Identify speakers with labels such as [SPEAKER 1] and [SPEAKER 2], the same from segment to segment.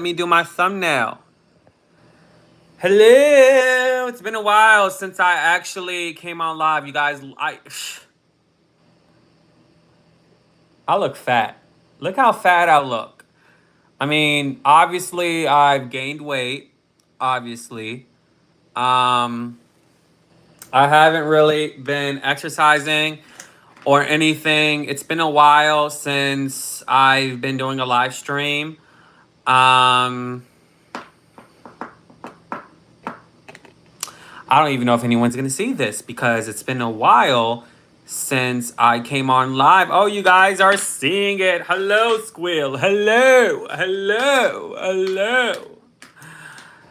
[SPEAKER 1] me do my thumbnail. Hello. It's been a while since I actually came on live, you guys. I look fat. Look how fat I look. I mean, obviously I've gained weight. Obviously, um, I haven't really been exercising or anything. It's been a while since I've been doing a live stream. Um, I don't even know if anyone's going to see this because it's been a while since I came on live. Oh, you guys are seeing it. Hello, Squill. Hello. Hello. Hello.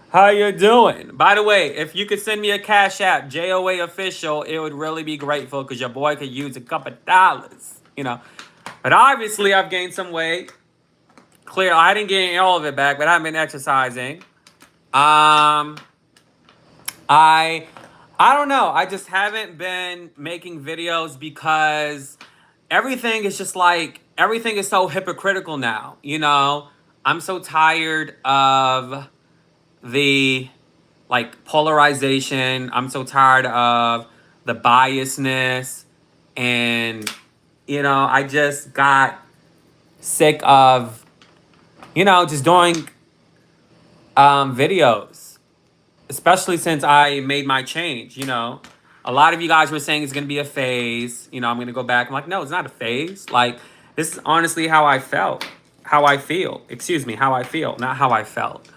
[SPEAKER 1] How you doing? By the way, if you could send me a Cash App, Joaofficial, it would really be grateful because your boy could use a couple dollars, But obviously, I've gained some weight. Clear, I didn't gain all of it back, but I've been exercising. I don't know. I just haven't been making videos because everything is just like everything is so hypocritical now, I'm so tired of the polarization. I'm so tired of the biasness and I just got sick of just doing videos, especially since I made my change. A lot of you guys were saying it's going to be a phase. I'm going to go back. I'm like, no, it's not a phase. Like, this is honestly how I felt, how I feel. Excuse me, how I feel, not how I felt.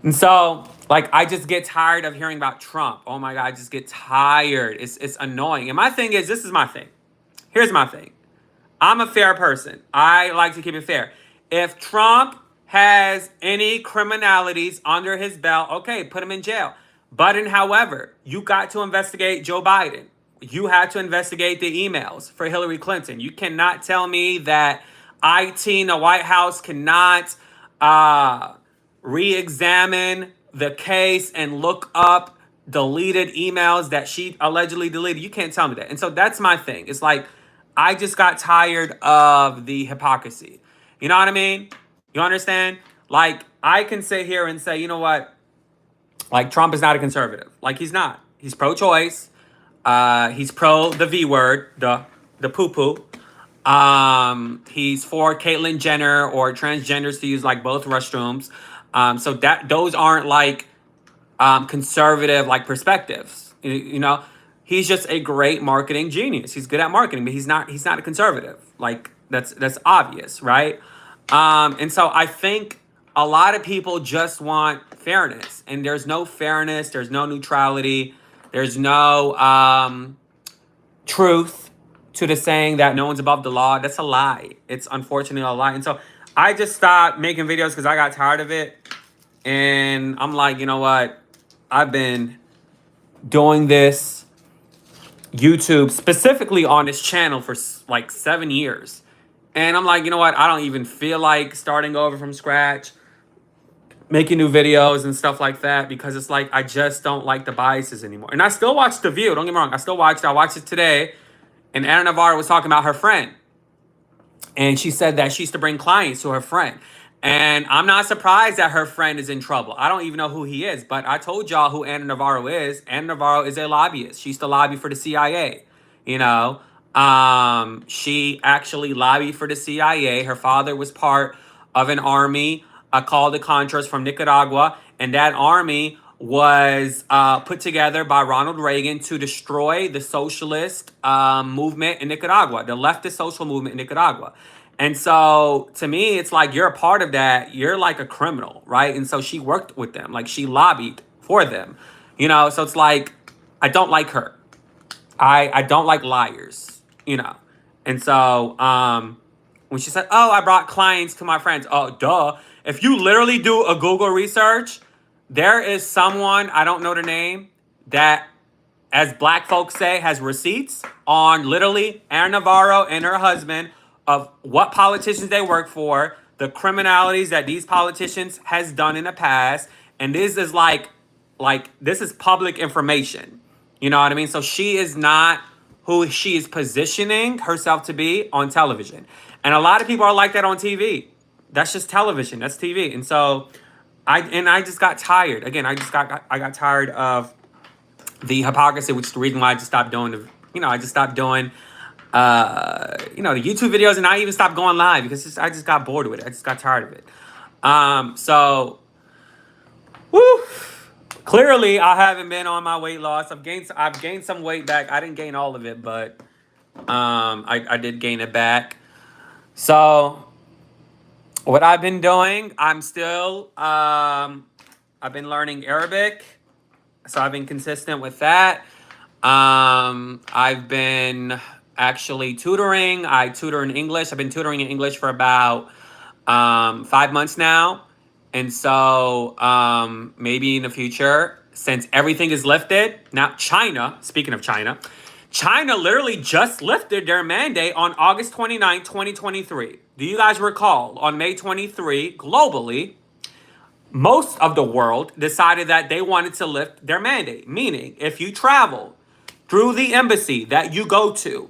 [SPEAKER 1] And so, I just get tired of hearing about Trump. Oh my God, I just get tired. It's annoying. And my thing is, this is my thing. Here's my thing. I'm a fair person. I like to keep it fair. If Trump has any criminalities under his belt, okay, put him in jail. But however, you got to investigate Joe Biden. You had to investigate the emails for Hillary Clinton. You cannot tell me that IT in the White House cannot re-examine the case and look up deleted emails that she allegedly deleted. You can't tell me that. And so that's my thing. It's like, I just got tired of the hypocrisy. You know what I mean? You understand? Like, I can sit here and say, you know what? Like, Trump is not a conservative. Like, he's not. He's pro-choice. He's pro the V word, the poo-poo. He's for Caitlyn Jenner or transgenders to use like both restrooms. So that those aren't like conservative like perspectives. He's just a great marketing genius. He's good at marketing, but he's not a conservative. Like that's obvious, right? And so I think a lot of people just want fairness, and there's no fairness, there's no neutrality, there's no truth to the saying that no one's above the law. That's a lie. It's unfortunately a lie. And so I just stopped making videos because I got tired of it. And I'm like, you know what? I've been doing this YouTube specifically on this channel for like 7 years. And I'm like, you know what? I don't even feel like starting over from scratch, making new videos and stuff like that, because it's like, I just don't like the biases anymore. And I still watch The View. Don't get me wrong. I watched it today. And Anna Navarro was talking about her friend. And she said that she used to bring clients to her friend. And I'm not surprised that her friend is in trouble. I don't even know who he is. But I told y'all who Anna Navarro is. Anna Navarro is a lobbyist. She used to lobby for the CIA. She actually lobbied for the CIA. Her father was part of an army called the Contras from Nicaragua. And that army was put together by Ronald Reagan to destroy the socialist movement in Nicaragua, the leftist social movement in Nicaragua. And so to me, it's like, you're a part of that. You're like a criminal, right? And so she worked with them. Like, she lobbied for them, So it's like, I don't like her. I don't like liars, And so when she said, oh, I brought clients to my friends. Oh, duh. If you literally do a Google research, there is someone, I don't know the name, that, as black folks say, has receipts on literally Anna Navarro and her husband of what politicians they work for, the criminalities that these politicians has done in the past. And this is this is public information. You know what I mean? So she is not who she is positioning herself to be on television. And a lot of people are like that on TV. That's just television. That's TV. And so I just got tired. Again, I got tired of the hypocrisy, which is the reason why I just stopped doing I just stopped doing the YouTube videos, and I even stopped going live because I just got bored with it. I just got tired of it. So woo, clearly I haven't been on my weight loss. I've gained some weight back. I didn't gain all of it, but I did gain it back. So what I've been doing, I've been learning Arabic. So I've been consistent with that. I've been actually tutoring. I tutor in English. I've been tutoring in English for about 5 months now. And so maybe in the future, since everything is lifted, now China, speaking of China, China literally just lifted their mandate on August 29, 2023. Do you guys recall on May 23, globally, most of the world decided that they wanted to lift their mandate? Meaning, if you travel through the embassy that you go to,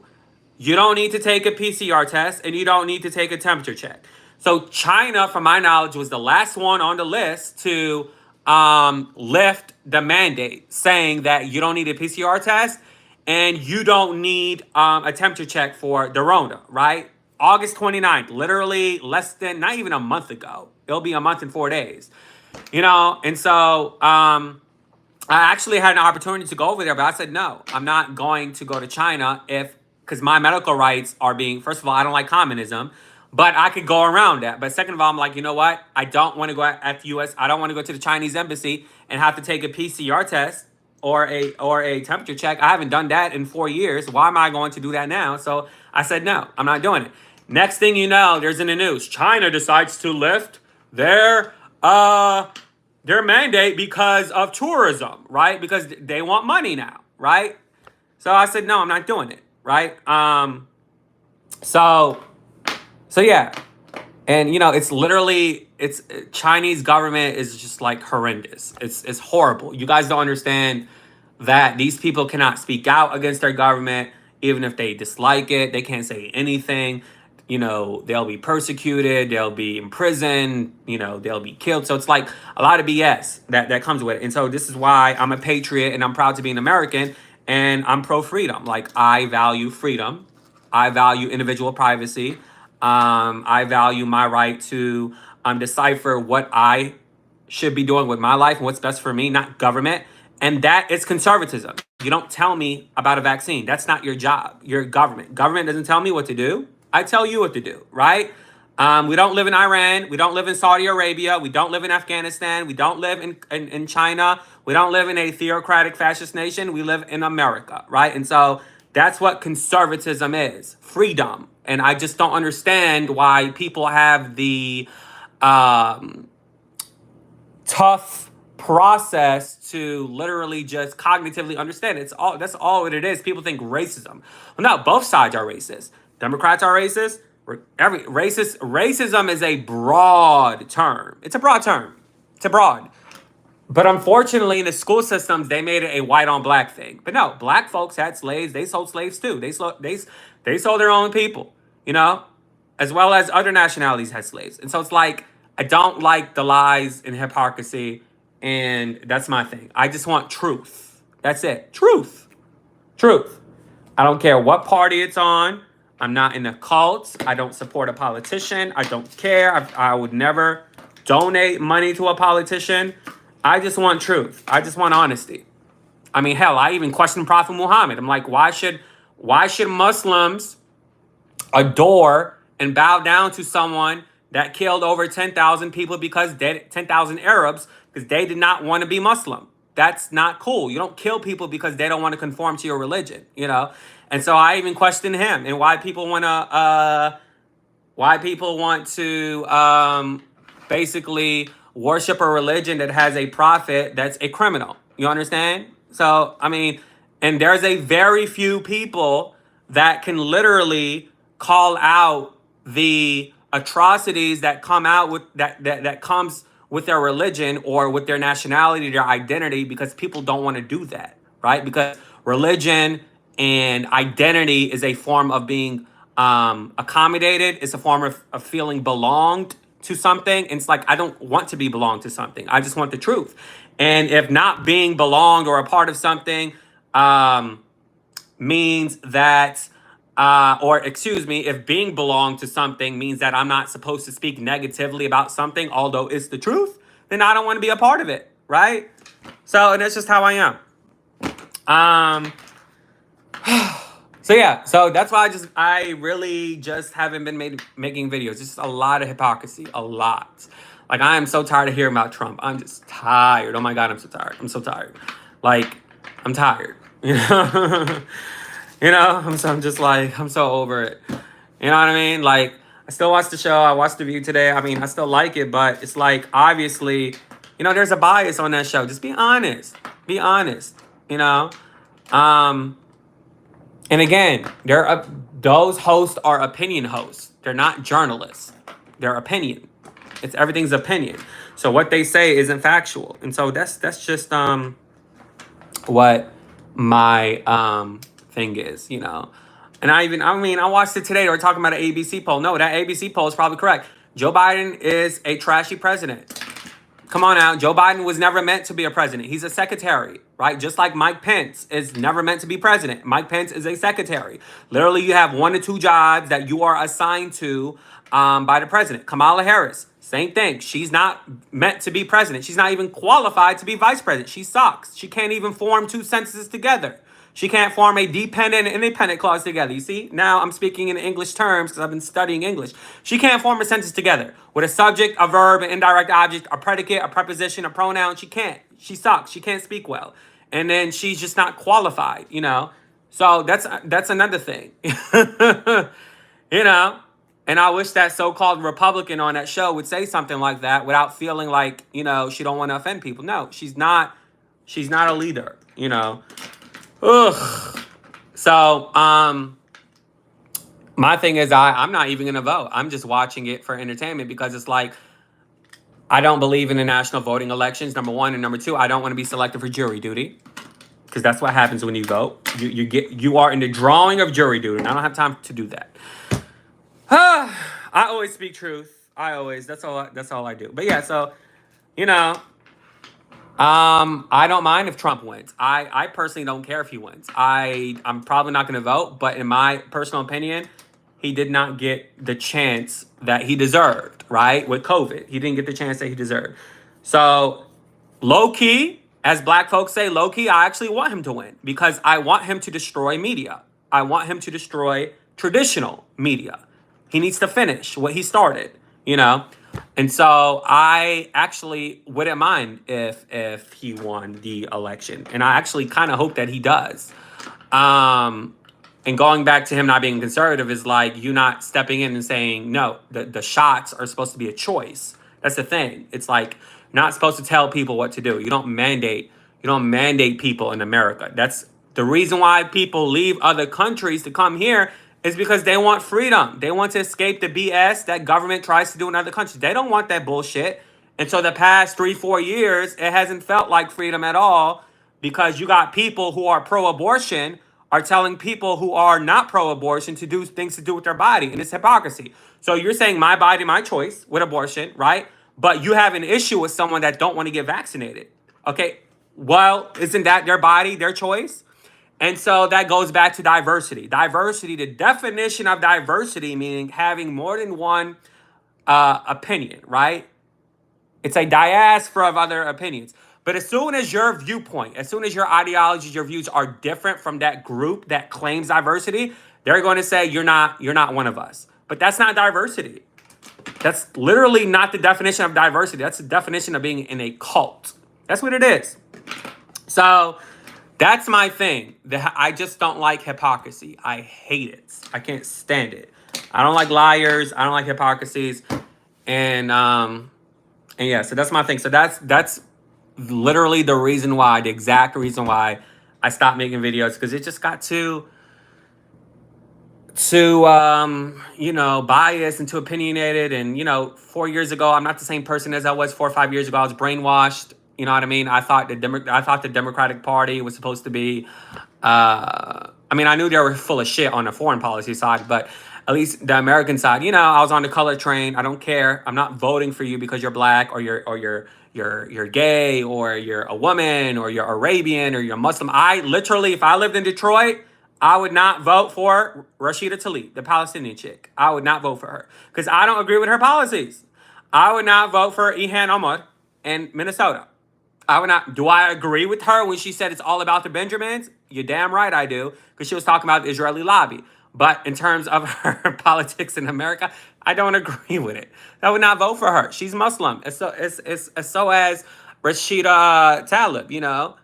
[SPEAKER 1] you don't need to take a PCR test and you don't need to take a temperature check. So China, from my knowledge, was the last one on the list to lift the mandate, saying that you don't need a PCR test and you don't need a temperature check for the Rona, right? August 29th, literally less than, not even a month ago. It'll be a month and 4 days. And so I actually had an opportunity to go over there, but I said, no, I'm not going to go to China because my medical rights are being, first of all, I don't like communism, but I could go around that. But second of all, I'm like, you know what? I don't want to go at the U.S. I don't want to go to the Chinese embassy and have to take a PCR test or a temperature check. I haven't done that in 4 years. Why am I going to do that now? So I said, no, I'm not doing it. Next thing you know, there's in the news, China decides to lift their mandate because of tourism, right? Because they want money now, right? So I said, no, I'm not doing it, right? So yeah. And it's Chinese government is just like horrendous. It's horrible. You guys don't understand that these people cannot speak out against their government, even if they dislike it. They can't say anything. They'll be persecuted, they'll be imprisoned, they'll be killed. So it's like a lot of BS that comes with it. And so this is why I'm a patriot and I'm proud to be an American and I'm pro freedom. Like, I value freedom. I value individual privacy. I value my right to decipher what I should be doing with my life and what's best for me, not government. And that is conservatism. You don't tell me about a vaccine. That's not your job. You're government. Government doesn't tell me what to do. I tell you what to do, right? We don't live in Iran. We don't live in Saudi Arabia. We don't live in Afghanistan. We don't live in China. We don't live in a theocratic fascist nation. We live in America, right? And so that's what conservatism is, freedom. And I just don't understand why people have the tough process to literally just cognitively understand it. That's all it is. People think racism. Well, no, both sides are racist. Democrats are racist. Racism is a broad term. It's a broad term. It's a broad. But unfortunately, in the school systems, they made it a white on black thing. But no, black folks had slaves. They sold slaves too. They sold their own people, as well as other nationalities had slaves. And so it's like, I don't like the lies and hypocrisy. And that's my thing. I just want truth. That's it. Truth. I don't care what party it's on. I'm not in a cult. I don't support a politician. I don't care. I would never donate money to a politician. I just want truth. I just want honesty. I mean, hell, I even question Prophet Muhammad. I'm like, why should Muslims adore and bow down to someone that killed over 10,000 people 10,000 Arabs, because they did not want to be Muslim? That's not cool. You don't kill people because they don't want to conform to your religion, And so I even question him and why people want to basically worship a religion that has a prophet that's a criminal. You understand? So, I mean, and there's a very few people that can literally call out the atrocities that come out with that comes with their religion or with their nationality, their identity, because people don't want to do that, right? Because religion and identity is a form of being accommodated. It's a form of feeling belonged, to something, and it's like I don't want to be belong to something. I just want the truth. And if not being belonged or a part of something means that, or excuse me, if being belonged to something means that I'm not supposed to speak negatively about something, although it's the truth, then I don't want to be a part of it, right? So, and that's just how I am. So yeah, so that's why I really just haven't been making videos. Just a lot of hypocrisy, a lot. Like, I am so tired of hearing about Trump. I'm just tired. Oh my God, I'm so tired. I'm so tired. Like, I'm tired. You know, I'm just like, I'm so over it. You know what I mean? Like, I still watch the show. I watched The View today. I mean, I still like it, but it's like, obviously, there's a bias on that show. Just be honest. Be honest. And again, those hosts are opinion hosts. They're not journalists. They're opinion. Everything's opinion. So what they say isn't factual. And so that's just what my thing is, And I watched it today. They were talking about an ABC poll. No, that ABC poll is probably correct. Joe Biden is a trashy president. Come on now. Joe Biden was never meant to be a president. He's a secretary, right? Just like Mike Pence is never meant to be president. Mike Pence is a secretary. Literally, you have 1 to 2 jobs that you are assigned to by the president. Kamala Harris, same thing. She's not meant to be president. She's not even qualified to be vice president. She sucks. She can't even form 2 sentences together. She can't form a dependent and independent clause together. You see? Now I'm speaking in English terms because I've been studying English. She can't form a sentence together with a subject, a verb, an indirect object, a predicate, a preposition, a pronoun. She can't. She sucks. She can't speak well. And then she's just not qualified, So that's another thing. And I wish that so-called Republican on that show would say something like that without feeling like, she don't want to offend people. No, she's not a leader, Ugh. So, my thing is I'm not even going to vote. I'm just watching it for entertainment because it's like, I don't believe in the national voting elections, number 1. And number 2, I don't want to be selected for jury duty because that's what happens when you vote. You are in the drawing of jury duty. And I don't have time to do that. I always speak truth. That's all I do. But yeah, so, I don't mind if Trump wins. I personally don't care if he wins. I'm probably not going to vote, but in my personal opinion, he did not get the chance that he deserved, right? With COVID, he didn't get the chance that he deserved. So, low key, as black folks say, low key, I actually want him to win because I want him to destroy media. I want him to destroy traditional media. He needs to finish what he started, And so I actually wouldn't mind if he won the election. And I actually kind of hope that he does. And going back to him not being conservative is like you not stepping in and saying, no, the shots are supposed to be a choice. That's the thing. It's like not supposed to tell people what to do. You don't mandate people in America. That's the reason why people leave other countries to come here is because they want freedom. They want to escape the BS that government tries to do in other countries. They don't want that bullshit. And so the past 3-4 years, it hasn't felt like freedom at all because you got people who are pro-abortion are telling people who are not pro-abortion to do things to do with their body. And it's hypocrisy. So you're saying my body, my choice with abortion, right? But you have an issue with someone that don't want to get vaccinated. Okay, well, isn't that their body, their choice? And so that goes back to diversity. Diversity, the definition of diversity, meaning having more than one opinion, right? It's a diaspora of other opinions. But as soon as your viewpoint, as soon as your ideologies, your views are different from that group that claims diversity, they're going to say you're not one of us. But that's not diversity. That's literally not the definition of diversity. That's the definition of being in a cult. That's what it is. So that's my thing. I just don't like hypocrisy. I hate it. I can't stand it. I don't like liars. I don't like hypocrisies. And yeah, so that's my thing. So that's literally the reason why, the exact reason why I stopped making videos, because it just got too biased and too opinionated. And 4 years ago, I'm not the same person as I was 4 or 5 years ago. I was brainwashed. You know what I mean? I thought the Democratic Party was supposed to be. I knew they were full of shit on the foreign policy side, but at least the American side, I was on the color train. I don't care. I'm not voting for you because you're black or you're gay or you're a woman or you're Arabian or you're Muslim. I literally, if I lived in Detroit, I would not vote for Rashida Tlaib, the Palestinian chick. I would not vote for her because I don't agree with her policies. I would not vote for Ilhan Omar in Minnesota. I would not. Do I agree with her when she said it's all about the Benjamins? You're damn right I do, because she was talking about the Israeli lobby. But in terms of her politics in America, I don't agree with it. I would not vote for her. She's Muslim. So as Rashida Tlaib,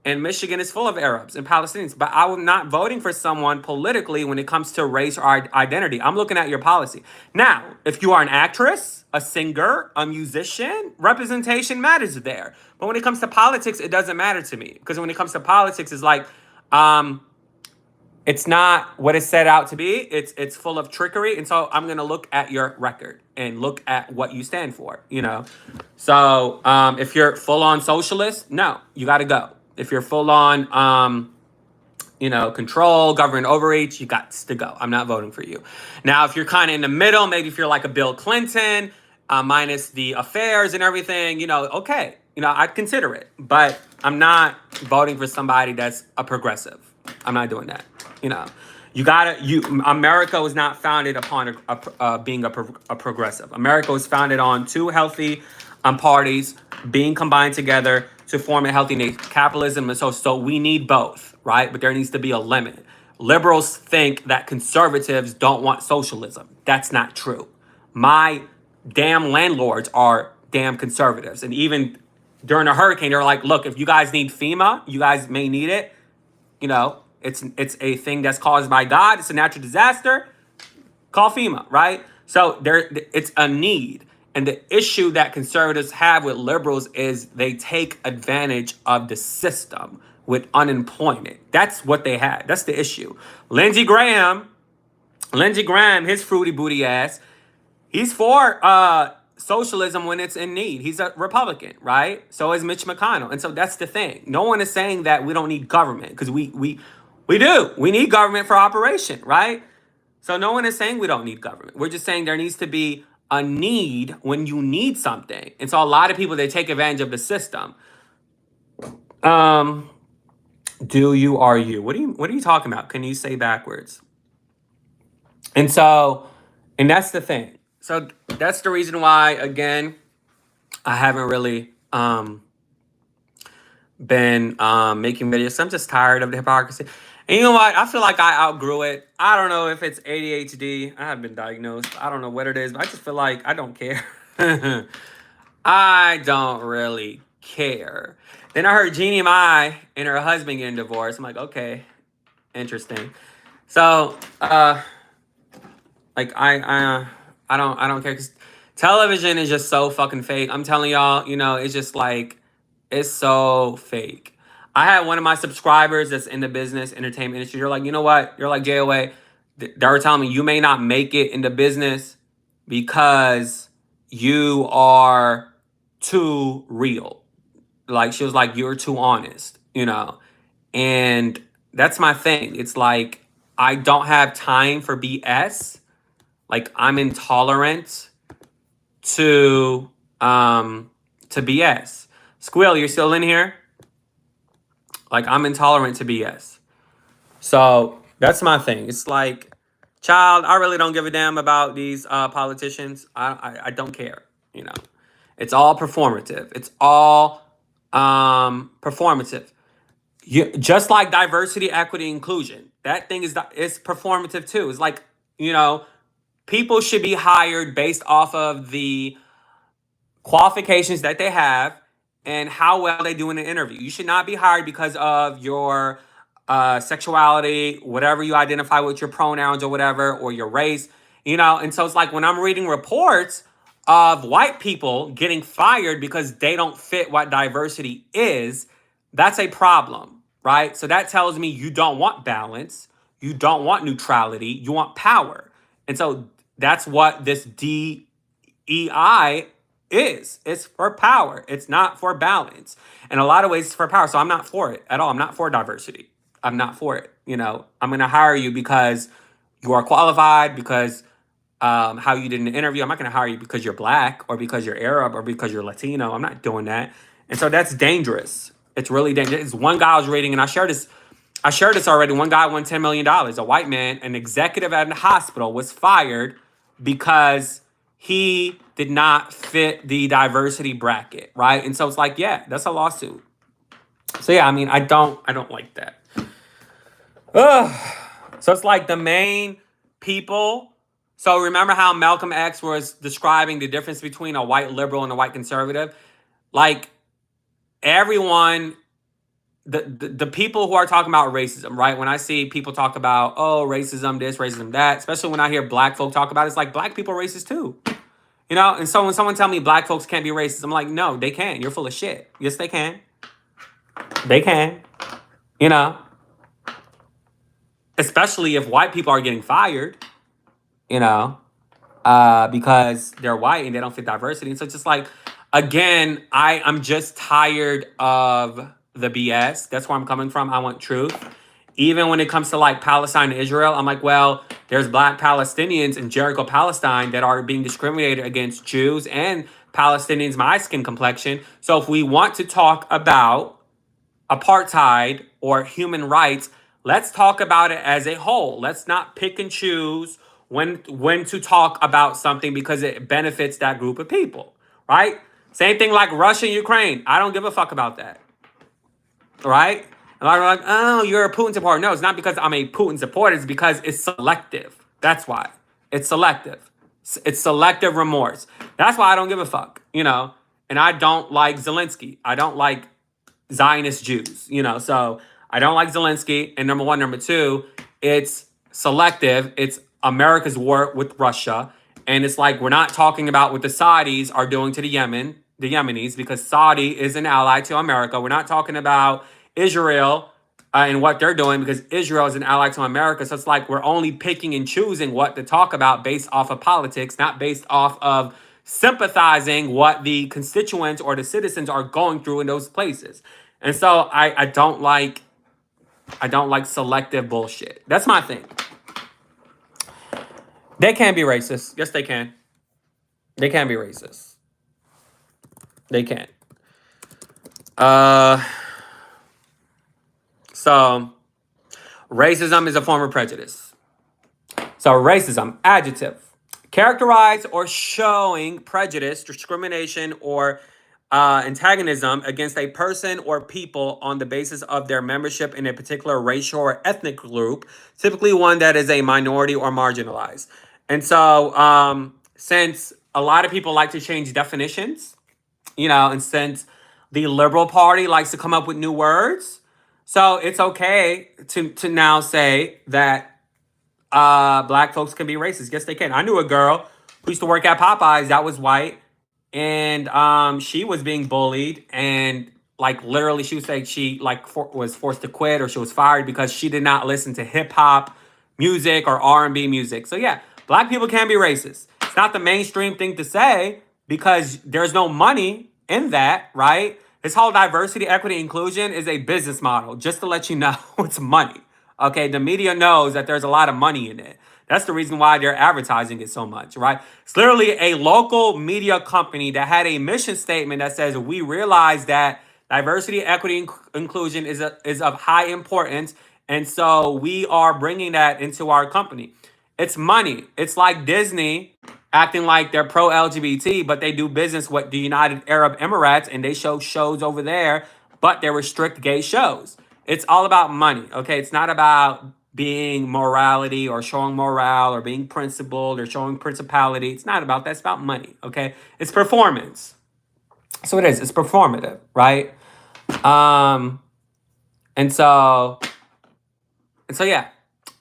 [SPEAKER 1] and Michigan is full of Arabs and Palestinians. But I'm not voting for someone politically when it comes to race or identity. I'm looking at your policy. Now, if you are an actress, a singer, a musician, representation matters there. But when it comes to politics, it doesn't matter to me. Because when it comes to politics, it's like, it's not what it's set out to be. It's full of trickery. And so I'm going to look at your record and look at what you stand for. So if you're full on socialist, no, you got to go. If you're full on, control, government overreach, you got to go. I'm not voting for you. Now, if you're kind of in the middle, maybe if you're like a Bill Clinton, minus the affairs and everything, okay. I'd consider it. But I'm not voting for somebody that's a progressive. I'm not doing that. America was not founded upon being a progressive. America was founded on two healthy parties being combined together to form a healthy nation. Capitalism and so we need both, right? But there needs to be a limit. Liberals think that conservatives don't want socialism. That's not true. My damn landlords are damn conservatives. And even during a hurricane, they're like, look, if you guys need FEMA, you guys may need it. It's a thing that's caused by God. It's a natural disaster. Call FEMA, right? So it's a need. And the issue that conservatives have with liberals is they take advantage of the system with unemployment. That's what they had. That's the issue. Lindsey Graham, his fruity booty ass, he's for socialism when it's in need. He's a Republican, right? So is Mitch McConnell. And so that's the thing. No one is saying that we don't need government, because we do. We need government for operation, right? So no one is saying we don't need government. We're just saying there needs to be a need when you need something. And so a lot of people, they take advantage of the system. Are you? What are you talking about? Can you say backwards? And that's the thing. So that's the reason why, again, I haven't really been making videos. I'm just tired of the hypocrisy. And you know what? I feel like I outgrew it. I don't know if it's ADHD. I haven't been diagnosed. I don't know what it is, but I just feel like I don't care. I don't really care. Then I heard Jeannie Mai and her husband getting divorced. I'm like, okay, interesting. So, I don't care, because television is just so fucking fake. I'm telling y'all, it's just like, it's so fake. I had one of my subscribers that's in the business entertainment industry. You're like, you know what? You're like, JOA. They were telling me you may not make it in the business because you are too real. Like, she was like, you're too honest, and that's my thing. It's like, I don't have time for BS. Like, I'm intolerant to BS. Squill, you're still in here? Like, I'm intolerant to BS. So that's my thing. It's like, child, I really don't give a damn about these politicians. I don't care. It's all performative. It's all performative. Just like diversity, equity, inclusion. That thing is performative too. It's like, people should be hired based off of the qualifications that they have and how well they do in an interview. You should not be hired because of your sexuality, whatever you identify with, your pronouns or whatever, or your race. And so it's like, when I'm reading reports of white people getting fired because they don't fit what diversity is, that's a problem, right? So that tells me you don't want balance. You don't want neutrality. You want power. And so that's what this DEI is. It's for power. It's not for balance. In a lot of ways, it's for power. So I'm not for it at all. I'm not for diversity. I'm not for it. I'm going to hire you because You are qualified because how you did in the interview. I'm not going to hire you because you're black or because you're Arab or because you're Latino. I'm not doing that. And so that's dangerous. It's really dangerous. It's one guy I was reading, and I shared this. I shared this already. One guy won $10 million. A white man, an executive at a hospital, was fired because he did not fit the diversity bracket, right? And so it's like, yeah, that's a lawsuit. So yeah, I mean, I don't like that. Ugh. So it's like the main people. So remember how Malcolm X was describing the difference between a white liberal and a white conservative? Like everyone, the people who are talking about racism, right? When I see people talk about, oh, racism this, racism that, especially when I hear black folk talk about it, it's like black people are racist too. You know, and so when someone tell me black folks can't be racist, I'm like, no, they can. You're full of shit. Yes, they can. They can. You know, especially if white people are getting fired, you know, because they're white and they don't fit diversity. And so it's just like, again, I'm just tired of the BS. That's where I'm coming from. I want truth. Even when it comes to like Palestine and Israel, I'm like, well, there's black Palestinians in Jericho, Palestine that are being discriminated against Jews and Palestinians, my skin complexion. So if we want to talk about apartheid or human rights, let's talk about it as a whole. Let's not pick and choose when to talk about something because it benefits that group of people, right? Same thing like Russia and Ukraine. I don't give a fuck about that, right? And I'm like, oh, you're a Putin supporter. No, it's not because I'm a Putin supporter. It's because it's selective. That's why. It's selective. It's selective remorse. That's why I don't give a fuck, you know? And I don't like Zelensky. I don't like Zionist Jews, you know? So I don't like Zelensky. And number one. Number two, it's selective. It's America's war with Russia. And it's like, we're not talking about what the Saudis are doing to the Yemenis, because Saudi is an ally to America. We're not talking about Israel and what they're doing because Israel is an ally to America. So it's like we're only picking and choosing what to talk about based off of politics, not based off of sympathizing what the constituents or the citizens are going through in those places. And so I don't like selective bullshit. That's my thing. They can be racist. Yes, they can. They can be racist. They can. So racism is a form of prejudice. So racism, adjective, characterize or showing prejudice, discrimination, or antagonism against a person or people on the basis of their membership in a particular racial or ethnic group, typically one that is a minority or marginalized. And so since a lot of people like to change definitions, you know, and since the Liberal Party likes to come up with new words, so it's okay to now say that black folks can be racist. Yes, they can. I knew a girl who used to work at Popeyes that was white, and she was being bullied, and like literally she would say she like was forced to quit or she was fired because she did not listen to hip hop music or R&B music. So yeah, black people can be racist. It's not the mainstream thing to say because there's no money in that, right? This whole diversity, equity, inclusion is a business model. Just to let you know, it's money. Okay, the media knows that there's a lot of money in it. That's the reason why they're advertising it so much, right? It's literally a local media company that had a mission statement that says, we realize that diversity, equity, inclusion is of high importance. And so we are bringing that into our company. It's money. It's like Disney acting like they're pro-LGBT, but they do business with the United Arab Emirates and they show shows over there, but they restrict gay shows. It's all about money, okay? It's not about being morality or showing morale or being principled or showing principality. It's not about that. It's about money, okay? It's performance. So it is. It's performative, right? And so yeah.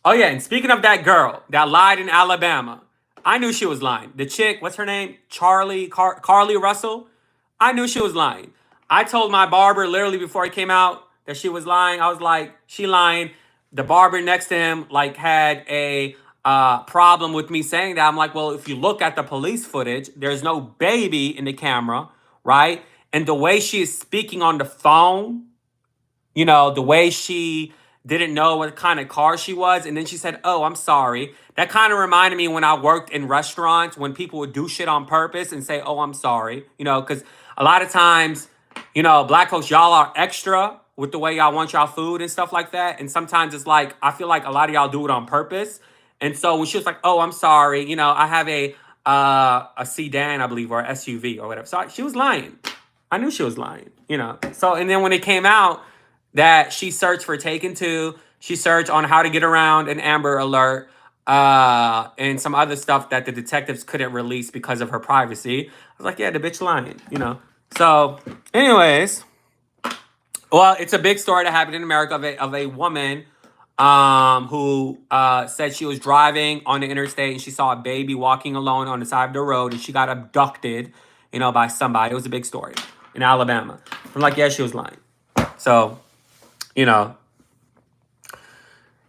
[SPEAKER 1] Oh yeah, and speaking of that girl that lied in Alabama, I knew she was lying. The chick, what's her name? Carly Russell. I knew she was lying. I told my barber literally before he came out that she was lying. I was like, she lying. The barber next to him like had a problem with me saying that. I'm like, well, if you look at the police footage, there's no baby in the camera, right? And the way she is speaking on the phone, you know, the way she didn't know what kind of car she was, and then she said, "Oh, I'm sorry." That kind of reminded me when I worked in restaurants when people would do shit on purpose and say, "Oh, I'm sorry," because a lot of times, black folks, y'all are extra with the way y'all want y'all food and stuff like that, and sometimes it's like I feel like a lot of y'all do it on purpose, and so when she was like, "Oh, I'm sorry," I have a sedan, I believe, or a SUV or whatever. So she was lying. I knew she was lying. So, and then when it came out that she searched for Taken 2, she searched on how to get around an Amber Alert, and some other stuff that the detectives couldn't release because of her privacy. I was like, yeah, the bitch lying. So, anyways, well, it's a big story that happened in America of a woman who said she was driving on the interstate and she saw a baby walking alone on the side of the road and she got abducted, by somebody. It was a big story in Alabama. I'm like, yeah, she was lying. So,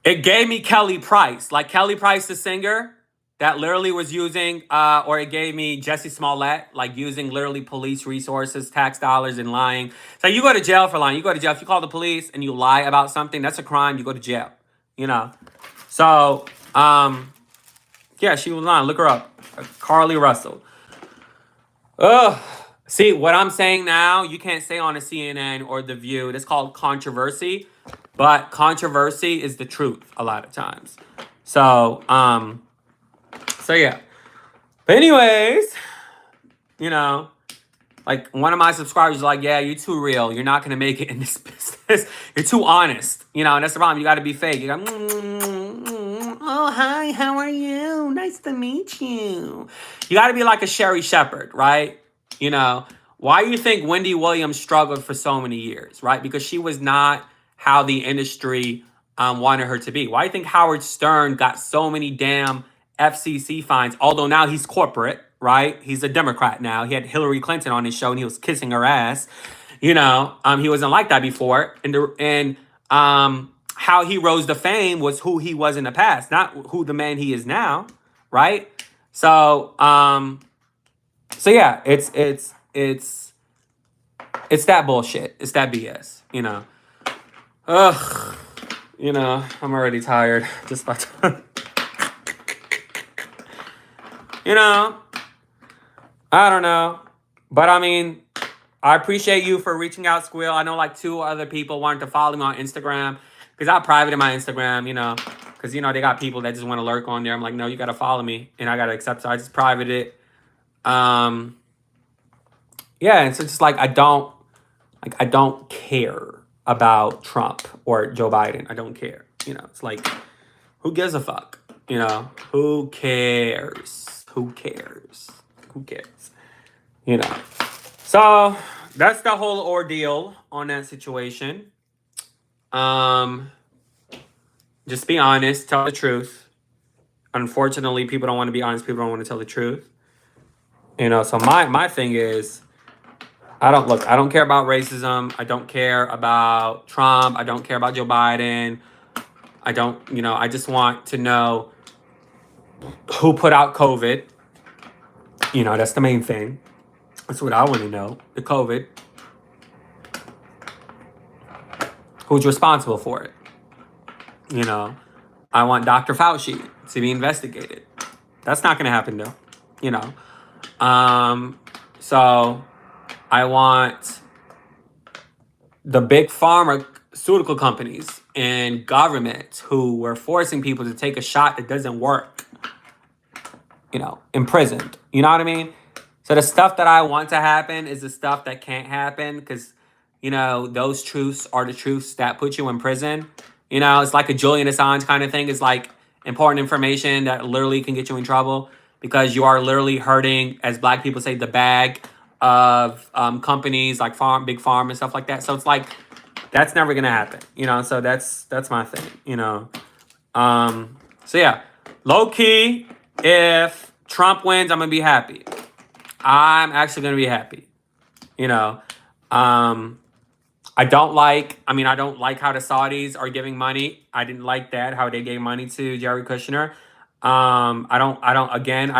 [SPEAKER 1] it gave me Kelly Price. Like Kelly Price, the singer, that literally was using, or it gave me Jesse Smollett, like using literally police resources, tax dollars, and lying. So you go to jail for lying. You go to jail. If you call the police and you lie about something, that's a crime. You go to jail, So, yeah, she was lying. Look her up. Carly Russell. Ugh. See, what I'm saying now, you can't say on a CNN or The View. It's called controversy. But controversy is the truth a lot of times. So yeah. But anyways, like one of my subscribers is like, yeah, you're too real. You're not going to make it in this business. You're too honest. And that's the problem. You got to be fake. You got, oh, hi, how are you? Nice to meet you. You got to be like a Sherry Shepherd, right? Why do you think Wendy Williams struggled for so many years, right? Because she was not how the industry wanted her to be. Why do you think Howard Stern got so many damn FCC fines? Although now he's corporate, right? He's a Democrat now. He had Hillary Clinton on his show and he was kissing her ass. He wasn't like that before. And how he rose to fame was who he was in the past, not who the man he is now, right? So yeah, it's that bullshit. It's that BS, Ugh, I'm already tired. Just about to, I don't know. But I mean, I appreciate you for reaching out, Squill. I know like 2 other people wanted to follow me on Instagram because I privated my Instagram, because, they got people that just want to lurk on there. I'm like, no, you got to follow me and I got to accept. So I just privated it. Yeah, and so it's just like I don't care about Trump or Joe Biden. I don't care. It's like, who gives a fuck? Who cares? Who cares? Who cares? So that's the whole ordeal on that situation. Just be honest, tell the truth. Unfortunately, people don't want to be honest. People don't want to tell the truth. So my thing is, I don't care about racism. I don't care about Trump. I don't care about Joe Biden. I just want to know who put out COVID. That's the main thing. That's what I want to know. The COVID. Who's responsible for it? I want Dr. Fauci to be investigated. That's not going to happen though. So I want the big pharmaceutical companies and government who were forcing people to take a shot that doesn't work, imprisoned. You know what I mean? So the stuff that I want to happen is the stuff that can't happen because, those truths are the truths that put you in prison. It's like a Julian Assange kind of thing. It's like important information that literally can get you in trouble because you are literally hurting, as black people say, the bag of companies like big farm and stuff like that. So it's like, that's never going to happen, so that's my thing, so yeah, low key, if Trump wins, I'm going to be happy. I'm actually going to be happy, I don't like how the Saudis are giving money. I didn't like that, how they gave money to Jared Kushner. I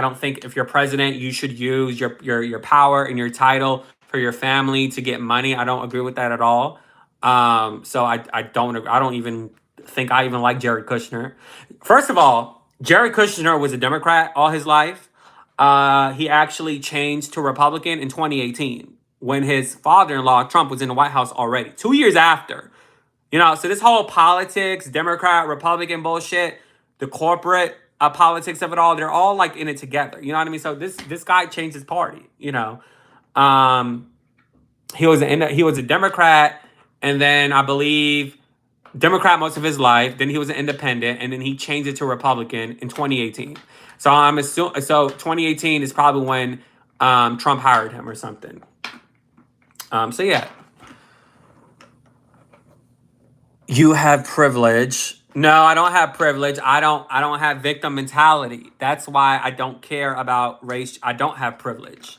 [SPEAKER 1] don't think if you're president, you should use your power and your title for your family to get money. I don't agree with that at all. So I don't think I even like Jared Kushner. First of all, Jared Kushner was a Democrat all his life. He actually changed to Republican in 2018 when his father-in-law, Trump, was in the White House already, 2 years after. So this whole politics, Democrat, Republican bullshit, the corporate politics of it all, they're all like in it together. You know what I mean? So this guy changed his party. He was a Democrat, and then I believe Democrat most of his life. Then he was an independent, and then he changed it to Republican in 2018. So I'm assuming 2018 is probably when Trump hired him or something. So yeah, you have privilege. No, I don't have privilege. I don't have victim mentality. That's why I don't care about race. I don't have privilege.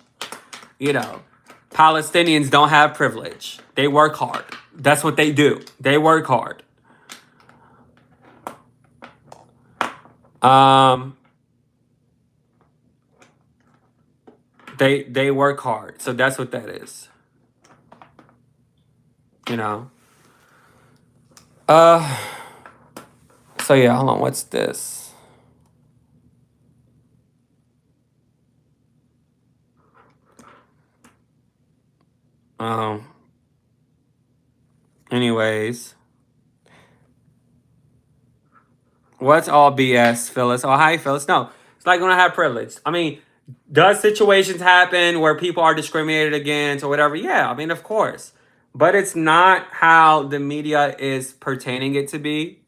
[SPEAKER 1] Palestinians don't have privilege. They work hard. That's what they do. They work hard. They work hard. So that's what that is. So yeah, hold on. What's this? Anyways. What's all BS, Phyllis? Oh, hi, Phyllis. No, it's like when I have privilege. I mean, does situations happen where people are discriminated against or whatever? Yeah, I mean, of course. But it's not how the media is pertaining it to be,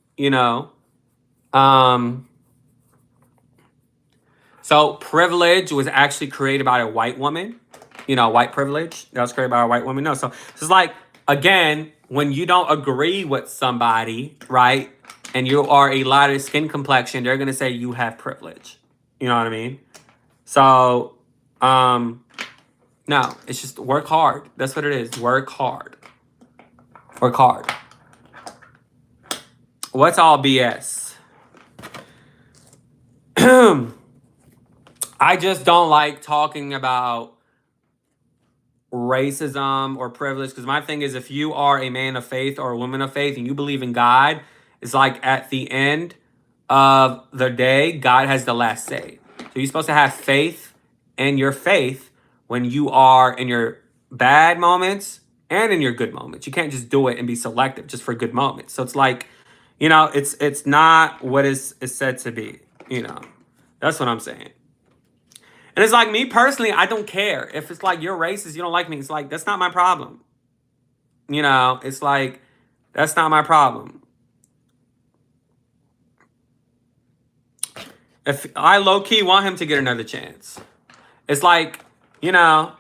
[SPEAKER 1] So privilege was actually created by a white woman, white privilege that was created by a white woman. No, so it's like, again, when you don't agree with somebody, right, and you are a lighter skin complexion, they're going to say you have privilege. You know what I mean? So, no, it's just work hard. That's what it is. Work hard. Work hard. What's all BS? I just don't like talking about racism or privilege, because my thing is, if you are a man of faith or a woman of faith and you believe in God, it's like at the end of the day, God has the last say. So you're supposed to have faith in your faith when you are in your bad moments and in your good moments. You can't just do it and be selective just for good moments. So it's like, it's not what is said to be. That's what I'm saying. And it's like, me personally, I don't care. If it's like you're racist, you don't like me, it's like, that's not my problem. It's like, that's not my problem. If I low-key want him to get another chance. It's like, the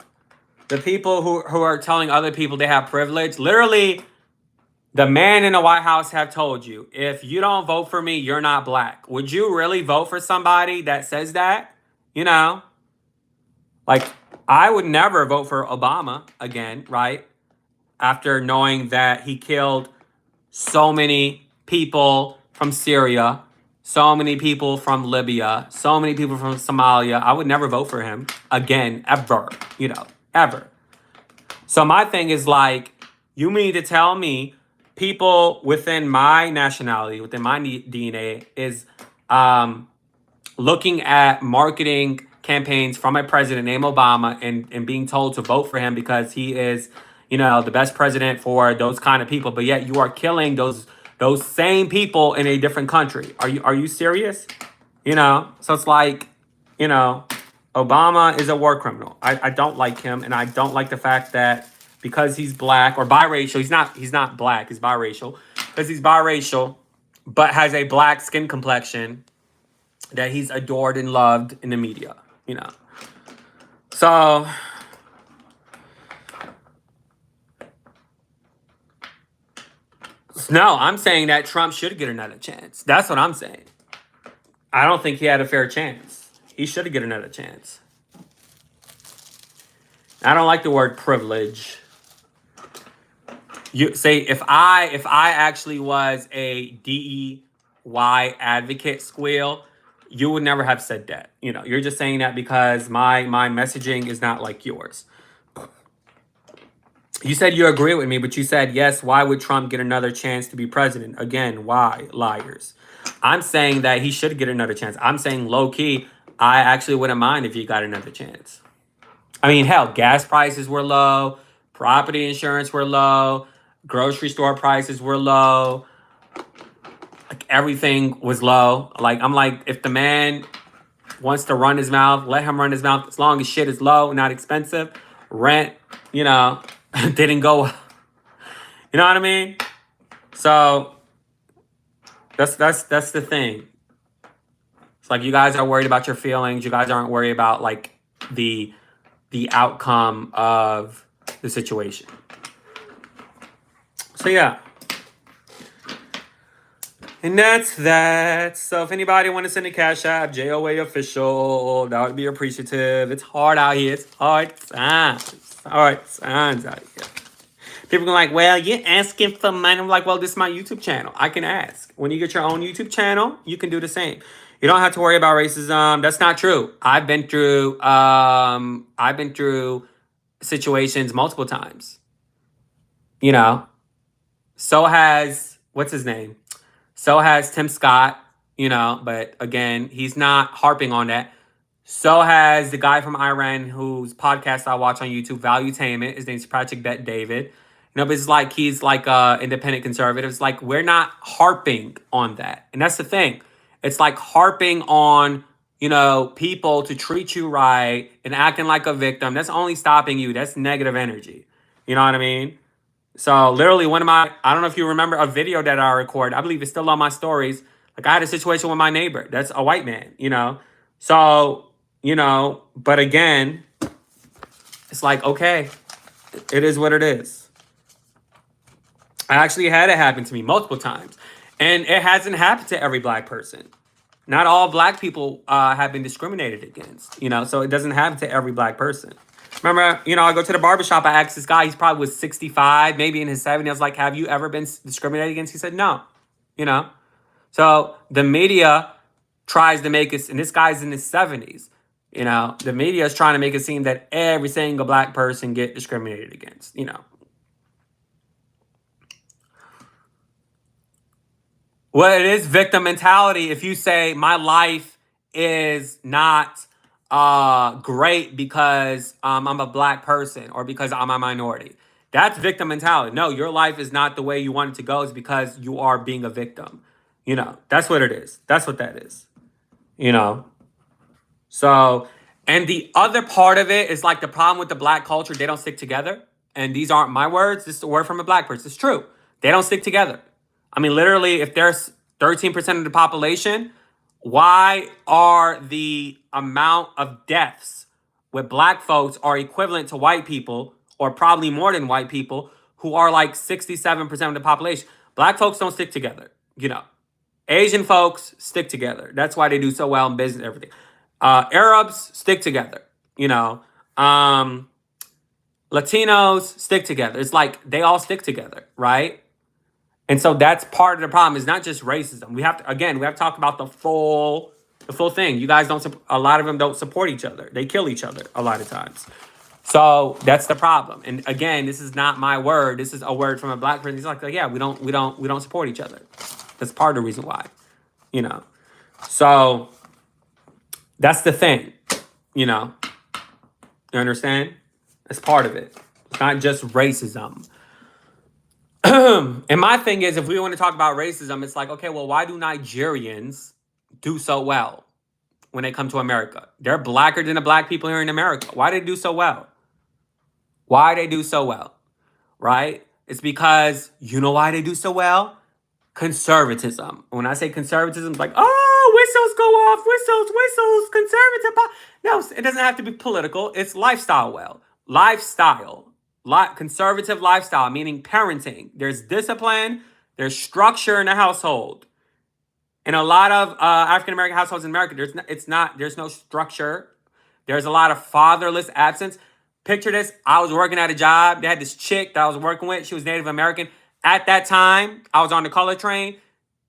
[SPEAKER 1] people who are telling other people they have privilege, literally, the man in the White House have told you, if you don't vote for me, you're not black. Would you really vote for somebody that says that? Like, I would never vote for Obama again, right? After knowing that he killed so many people from Syria, so many people from Libya, so many people from Somalia. I would never vote for him again, ever, ever. So my thing is like, you mean to tell me people within my nationality, within my DNA, is looking at marketing campaigns from a president named Obama and being told to vote for him because he is, the best president for those kind of people, but yet you are killing those same people in a different country. Are you serious? So it's like, Obama is a war criminal. I don't like him, and I don't like the fact that because he's black or biracial, he's not black, he's biracial, because he's biracial, but has a black skin complexion, that he's adored and loved in the media, So, no, I'm saying that Trump should get another chance. That's what I'm saying. I don't think he had a fair chance. He should get another chance. I don't like the word privilege. You say, if I actually was a DEY advocate, Squeal, you would never have said that. You're just saying that because my messaging is not like yours. You said you agree with me, but you said, yes, why would Trump get another chance to be president? Again, why? Liars. I'm saying that he should get another chance. I'm saying low key, I actually wouldn't mind if he got another chance. I mean, hell, gas prices were low, property insurance were low, grocery store prices were low, like everything was low. Like, I'm like, if the man wants to run his mouth, let him run his mouth as long as shit is low, not expensive. Rent, you know, didn't go. You know what I mean? So that's the thing. It's like you guys are worried about your feelings. You guys aren't worried about like the outcome of the situation. So yeah. And that's that. So if anybody want to send a cash app, Joaofficial, that would be appreciative. It's hard out here. It's hard times. Hard times out here. People are like, well, you're asking for money. I'm like, well, this is my YouTube channel. I can ask. When you get your own YouTube channel, you can do the same. You don't have to worry about racism. That's not true. I've been through situations multiple times. You know, so has what's his name? So has Tim Scott, you know, but again, he's not harping on that. So has the guy from Iran whose podcast I watch on YouTube, Valuetainment. His name's Patrick Bet David. You know, but it's like he's like independent conservative. It's like we're not harping on that. And that's the thing. It's like harping on, you know, people to treat you right and acting like a victim. That's only stopping you. That's negative energy. You know what I mean? So literally I don't know if you remember a video that I recorded. I believe it's still on my stories. Like I had a situation with my neighbor. That's a white man, you know? So, you know, but again, it's like, okay, it is what it is. I actually had it happen to me multiple times. And it hasn't happened to every black person. Not all black people have been discriminated against, you know? So it doesn't happen to every black person. Remember, you know, I go to the barbershop, I asked this guy, he's probably was 65, maybe in his 70s. I was like, have you ever been discriminated against? He said, no, you know? So the media tries to make us, and this guy's in his 70s, you know, the media is trying to make it seem that every single black person get discriminated against, you know? Well, it is victim mentality if you say my life is not great because I'm a black person or because I'm a minority. That's victim mentality. No, your life is not the way you want it to go. It's because you are being a victim. You know, that's what it is. That's what that is. You know? So, and the other part of it is like the problem with the black culture, they don't stick together. And these aren't my words. This is a word from a black person. It's true. They don't stick together. I mean, literally, if there's 13% of the population, why are the amount of deaths with black folks are equivalent to white people, or probably more than white people, who are like 67% of the population? Black folks don't stick together, you know. Asian folks stick together. That's why they do so well in business and everything. Arabs stick together, you know. Latinos stick together. It's like they all stick together, right? And so that's part of the problem. It's not just racism. We have to talk about the full thing. You guys a lot of them don't support each other. They kill each other a lot of times. So that's the problem. And again, this is not my word. This is a word from a black person. He's like, yeah, we don't support each other. That's part of the reason why, you know. So that's the thing, you know. You understand? That's part of it. It's not just racism. And my thing is, if we want to talk about racism, it's like, okay, well, why do Nigerians do so well when they come to America? They're blacker than the black people here in America. Why do they do so well? Why they do so well, right? It's because, you know why they do so well? Conservatism. When I say conservatism, it's like, oh, whistles go off, whistles, conservative. No, it doesn't have to be political. It's lifestyle. Conservative lifestyle, meaning parenting. There's discipline, there's structure in the household. In a lot of African American households in America, there's no structure. There's a lot of fatherless absence. Picture this: I was working at a job. They had this chick that I was working with. She was Native American. At that time, I was on the color train.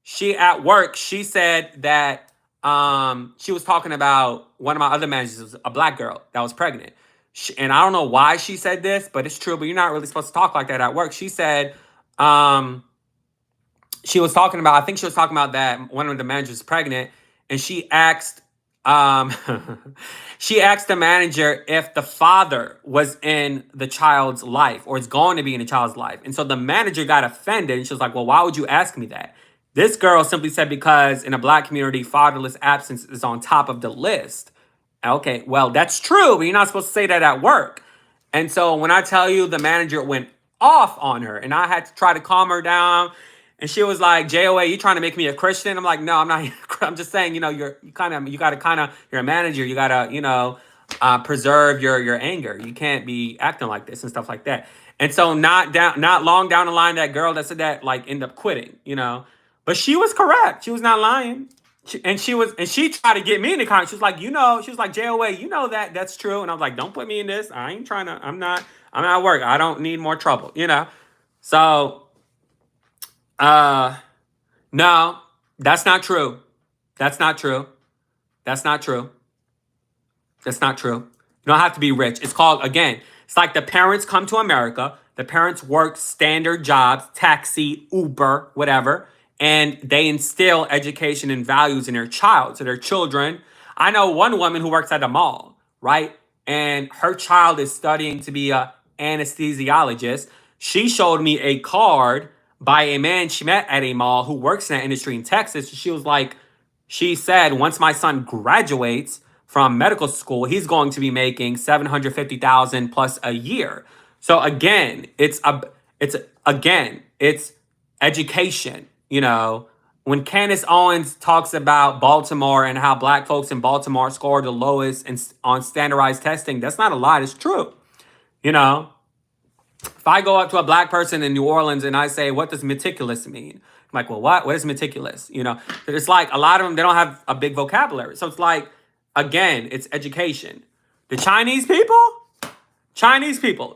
[SPEAKER 1] She said that she was talking about one of my other managers, was a black girl that was pregnant. And I don't know why she said this, but it's true. But you're not really supposed to talk like that at work. She said, um, she was talking about, I think she was talking about that one of the managers is pregnant, and she asked, um, she asked the manager if the father was in the child's life or is going to be in the child's life. And so the manager got offended, and she was like, well, why would you ask me that? This girl simply said, because in a black community, fatherless absence is on top of the list. Okay, well, that's true, but you're not supposed to say that at work. And so when I tell you, the manager went off on her, and I had to try to calm her down. And she was like, "JOA, you trying to make me a Christian?" I'm like, "No, I'm not. I'm just saying, you gotta kind of, you're a manager. You gotta, preserve your anger. You can't be acting like this and stuff like that." And so not long down the line, that girl that said that like ended up quitting. But she was correct. She was not lying. She tried to get me in the comment. She was like, she was like, JOA, that's true. And I was like, don't put me in this. I ain't trying to, I'm at work. I don't need more trouble. So, no, that's not true. That's not true. That's not true. That's not true. You don't have to be rich. It's called, again, it's like the parents come to America. The parents work standard jobs, taxi, Uber, whatever. And they instill education and values in their child, to their children. I know one woman who works at a mall, right? And her child is studying to be a anesthesiologist. She showed me a card by a man she met at a mall who works in that industry in Texas. She was like, she said, once my son graduates from medical school, he's going to be making $750,000 plus a year. So again, it's education. When Candace Owens talks about Baltimore and how black folks in Baltimore score the lowest on standardized testing, that's not a lie. It's true. If I go up to a black person in New Orleans and I say, what does meticulous mean? I'm like, well, what? What is meticulous? It's like a lot of them, they don't have a big vocabulary. So it's like, again, it's education. The Chinese people,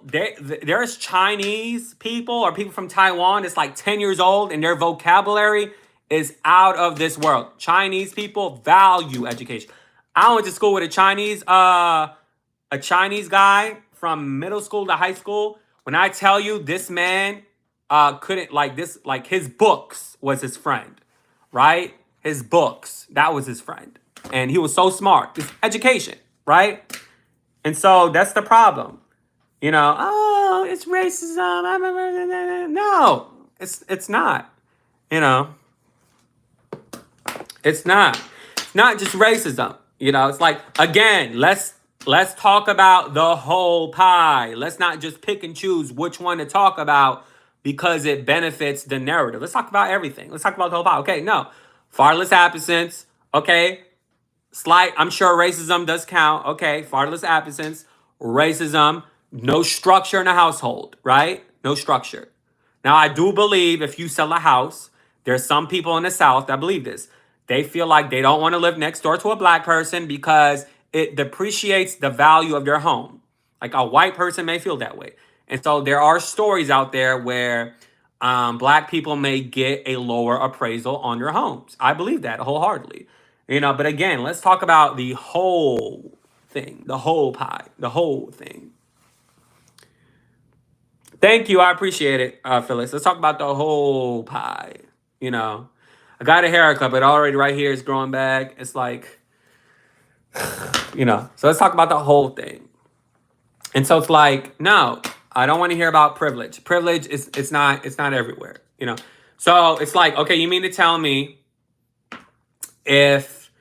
[SPEAKER 1] there's Chinese people or people from Taiwan that's like 10 years old and their vocabulary is out of this world. Chinese people value education. I went to school with a Chinese guy from middle school to high school. When I tell you, this man couldn't, like his books was his friend, right? His books, that was his friend. And he was so smart. It's education, right? And so that's the problem. It's racism. No, it's not. It's not. It's not just racism. It's like, again, let's talk about the whole pie. Let's not just pick and choose which one to talk about because it benefits the narrative. Let's talk about everything. Let's talk about the whole pie. Okay, no. Fatherless absence. Okay. Slight, I'm sure racism does count. Okay, fatherless absence, racism, no structure in the household, right? No structure. Now, I do believe if you sell a house, there's some people in the South that believe this. They feel like they don't want to live next door to a black person because it depreciates the value of their home. Like a white person may feel that way. And so there are stories out there where black people may get a lower appraisal on their homes. I believe that wholeheartedly. But again, let's talk about the whole thing, the whole pie, the whole thing. Thank you. I appreciate it, Phyllis. Let's talk about the whole pie. I got a haircut, but already right here it's growing back. It's like, so let's talk about the whole thing. And so it's like, no, I don't want to hear about privilege. Privilege it's not everywhere, So it's like, okay, you mean to tell me if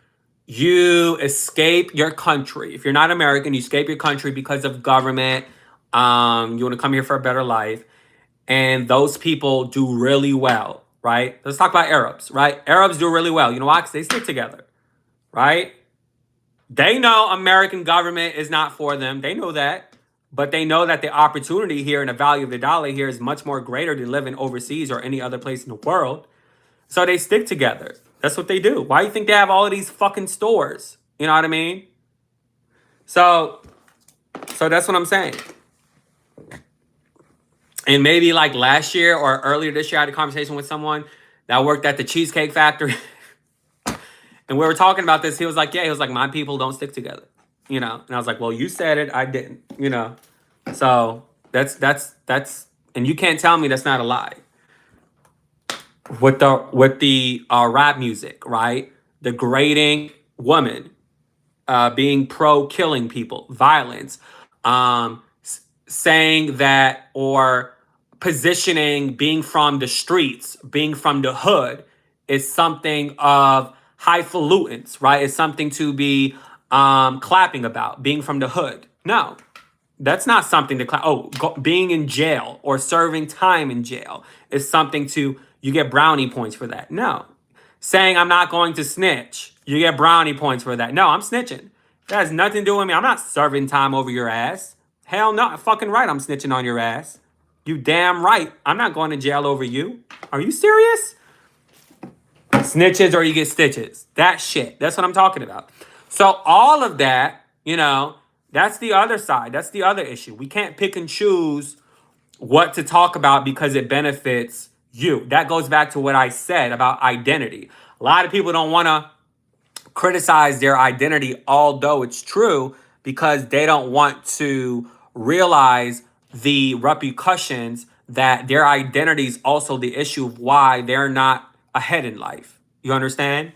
[SPEAKER 1] you escape your country, if you're not American, you escape your country because of government, you want to come here for a better life, and those people do really well, right? Let's talk about Arabs, right? Arabs do really well. You know why? Because they stick together, right? They know American government is not for them. They know that. But they know that the opportunity here and the value of the dollar here is much more greater than living overseas or any other place in the world. So they stick together. That's what they do. Why do you think they have all of these fucking stores? You know what I mean? So that's what I'm saying. And maybe like last year or earlier this year, I had a conversation with someone that worked at the Cheesecake Factory. And we were talking about this. He was like, my people don't stick together. And I was like, well, you said it, I didn't. So that's, and you can't tell me that's not a lie. With the rap music, right? Degrading woman, being pro killing people, violence, saying that, or positioning being from the streets, being from the hood is something of highfalutins, right? It's something to be clapping about, being from the hood. No, that's not something to clap. Oh, being in jail or serving time in jail is something to, you get brownie points for that. No. Saying I'm not going to snitch, you get brownie points for that. No, I'm snitching. That has nothing to do with me. I'm not serving time over your ass. Hell no, fucking right, I'm snitching on your ass. You damn right. I'm not going to jail over you. Are you serious? Snitches or you get stitches. That shit. That's what I'm talking about. So all of that, that's the other side. That's the other issue. We can't pick and choose what to talk about because it benefits you. That goes back to what I said about identity. A lot of people don't want to criticize their identity, although it's true, because they don't want to realize the repercussions that their identity is also the issue of why they're not ahead in life. You understand?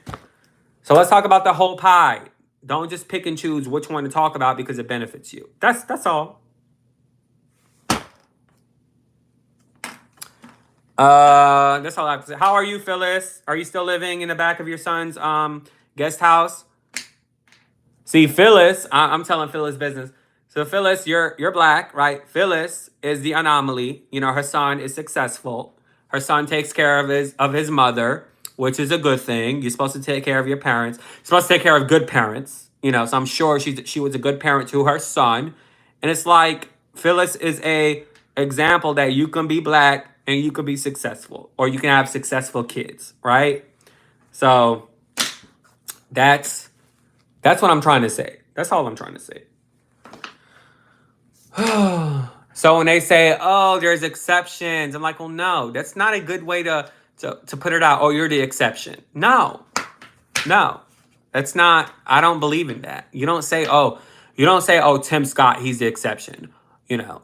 [SPEAKER 1] So let's talk about the whole pie. Don't just pick and choose which one to talk about because it benefits you. That's all. That's all I have to say. How are you, Phyllis? Are you still living in the back of your son's guest house? See, Phyllis, I'm telling Phyllis business. So Phyllis, you're black, right? Phyllis is the anomaly. Her son is successful. Her son takes care of his mother, which is a good thing. You're supposed to take care of your parents. You're supposed to take care of good parents. So I'm sure she was a good parent to her son. And it's like Phyllis is a example that you can be black and you can be successful, or you can have successful kids, right? So that's what I'm trying to say. That's all I'm trying to say. So when they say, oh, there's exceptions, I'm like, well, no, that's not a good way to put it out. Oh, you're the exception. No, that's not, I don't believe in that. You don't say, oh, Tim Scott, he's the exception,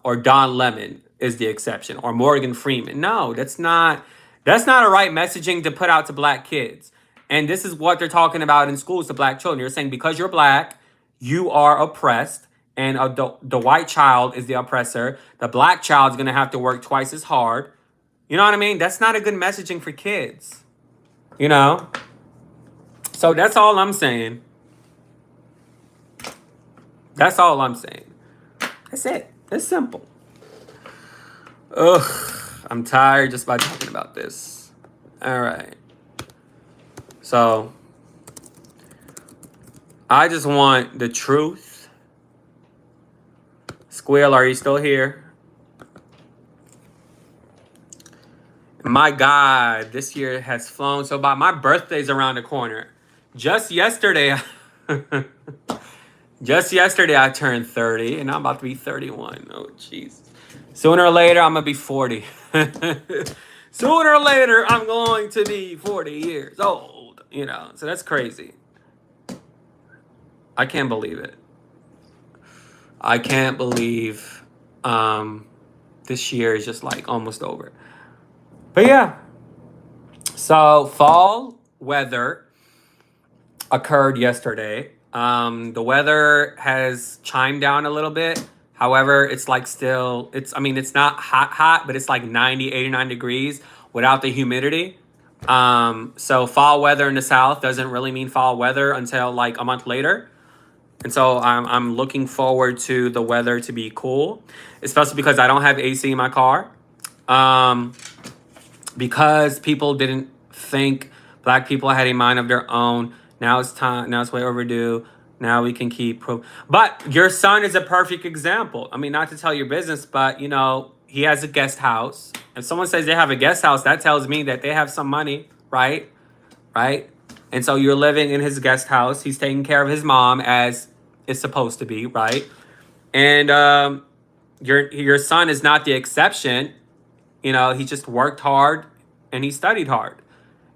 [SPEAKER 1] or Don Lemon is the exception, or Morgan Freeman. No, that's not a right messaging to put out to black kids. And this is what they're talking about in schools to black children. You're saying because you're black, you are oppressed, and the white child is the oppressor. The black child is going to have to work twice as hard. You know what I mean? That's not a good messaging for kids. So that's all I'm saying. That's all I'm saying. That's it. It's simple. Ugh, I'm tired just by talking about this. All right. So I just want the truth. Squill, are you still here? My God, this year has flown so by. My birthday's around the corner. Just yesterday, I turned 30, and I'm about to be 31. Oh, jeez. Sooner or later, I'm going to be 40. Sooner or later, I'm going to be 40 years old, So that's crazy. I can't believe it. I can't believe this year is just like almost over. But yeah. So fall weather occurred yesterday. The weather has chimed down a little bit. However, it's like still, it's not hot, but it's like 90, 89 degrees without the humidity. So fall weather in the South doesn't really mean fall weather until like a month later. And so I'm looking forward to the weather to be cool, especially because I don't have AC in my car. Because people didn't think black people had a mind of their own. Now it's time. Now it's way overdue. Now we can keep. But your son is a perfect example. Not to tell your business, but he has a guest house. If someone says they have a guest house, that tells me that they have some money, right? Right? And so you're living in his guest house. He's taking care of his mom as it's supposed to be, right? And your son is not the exception. He just worked hard and he studied hard.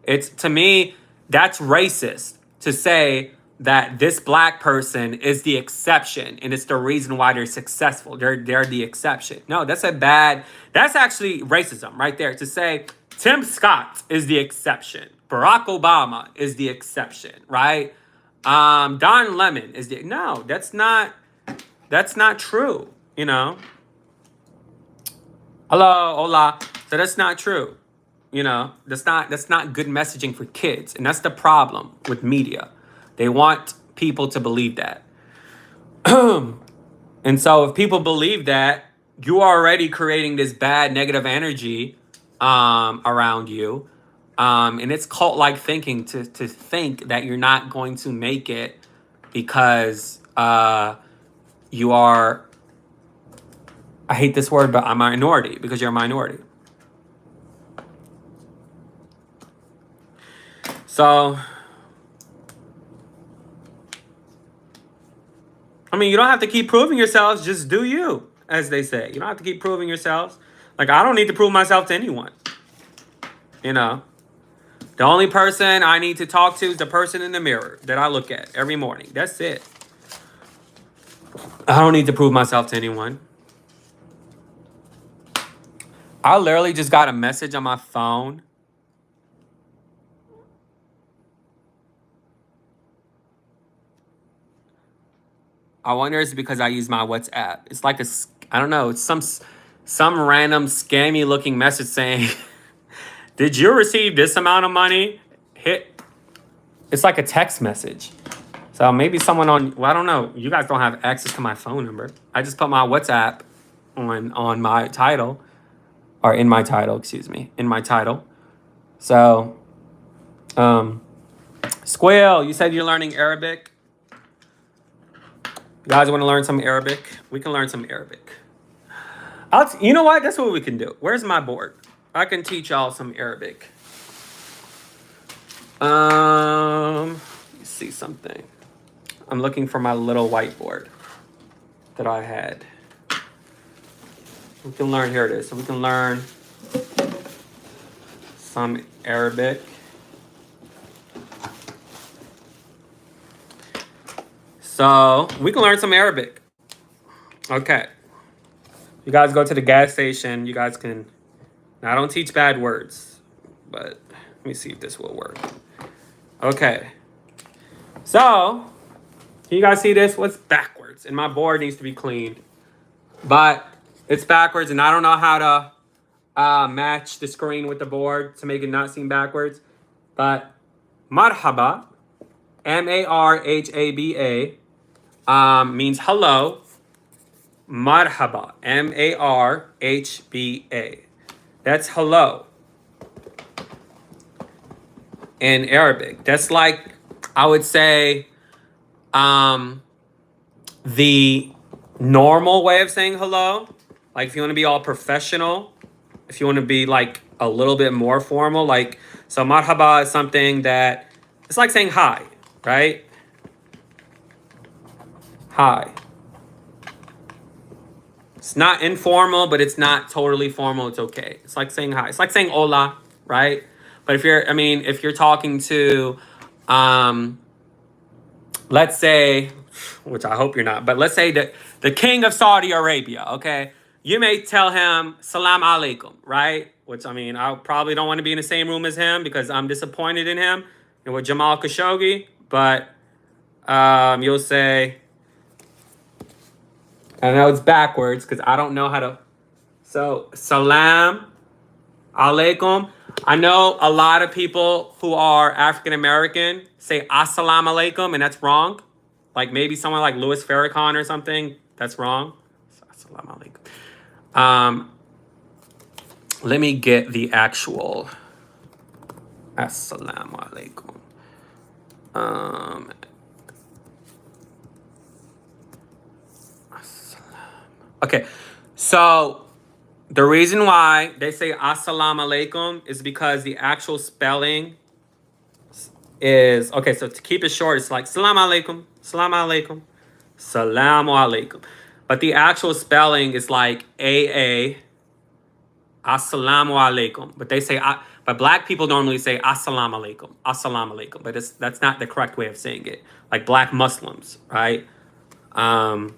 [SPEAKER 1] It's, to me, that's racist to say that this black person is the exception and it's the reason why they're successful. They're the exception. No, that's that's actually racism right there, to say Tim Scott is the exception. Barack Obama is the exception, right? Don Lemon is the no, that's not true, you know. Hello, hola. So that's not true. You know, that's not good messaging for kids. And that's the problem with media. They want people to believe that. And so if people believe that, you are already creating this bad negative energy around you. And it's cult-like thinking to think that you're not going to make it because you are, I hate this word, but a minority, because you're a minority. So, I mean, you don't have to keep proving yourselves. Just do you, as they say. You don't have to keep proving yourselves. Like, I don't need to prove myself to anyone. You know, the only person I need to talk to is the person in the mirror that I look at every morning. That's it. I don't need to prove myself to anyone. I literally just got a message on my phone. I wonder if it's because I use my WhatsApp. It's like I don't know, it's some random scammy looking message saying, did you receive this amount of money? It's like a text message. So maybe someone well, I don't know. You guys don't have access to my phone number. I just put my WhatsApp on my title, or in my title, excuse me, in my title. So, Squill, you said you're learning Arabic. You guys want to learn some Arabic? We can learn some Arabic. You know what? That's what we can do. Where's my board? I can teach y'all some Arabic. Let me see something. I'm looking for my little whiteboard that I had. We can learn, here it is. So we can learn some Arabic. So we can learn some Arabic. Okay. You guys go to the gas station. You guys can. Now, I don't teach bad words, but let me see if this will work. Okay. So, can you guys see this? What's backwards? And my board needs to be cleaned. But it's backwards, and I don't know how to match the screen with the board to make it not seem backwards. But marhaba, marhaba, means hello. Marhaba, marhba. That's hello in Arabic. That's like, I would say, the normal way of saying hello. Like, if you want to be all professional, if you want to be like a little bit more formal, like, so marhaba is something that, it's like saying hi, right? Hi. It's not informal, but it's not totally formal. It's okay. It's like saying hi. It's like saying hola, right? But if you're talking to, let's say, which I hope you're not, but let's say that the king of Saudi Arabia, okay? You may tell him, salam alaikum, right? Which, I probably don't want to be in the same room as him because I'm disappointed in him and with Jamal Khashoggi. But you'll say, I know it's backwards because I don't know how to. So, salam alaikum. I know a lot of people who are African American say assalamu alaikum, and that's wrong. Like maybe someone like Louis Farrakhan or something, that's wrong. Assalamu alaikum. Let me get the actual assalamu alaikum. Okay, so the reason why they say assalamu alaikum is because the actual spelling is, okay, so to keep it short, it's like salam alaikum, salam alaikum, salamu alaikum. But the actual spelling is like AA, Assalamu alaikum. But they say, but black people normally say assalamu alaikum. Assalamu alaikum. But that's not the correct way of saying it. Like black Muslims, right? Um,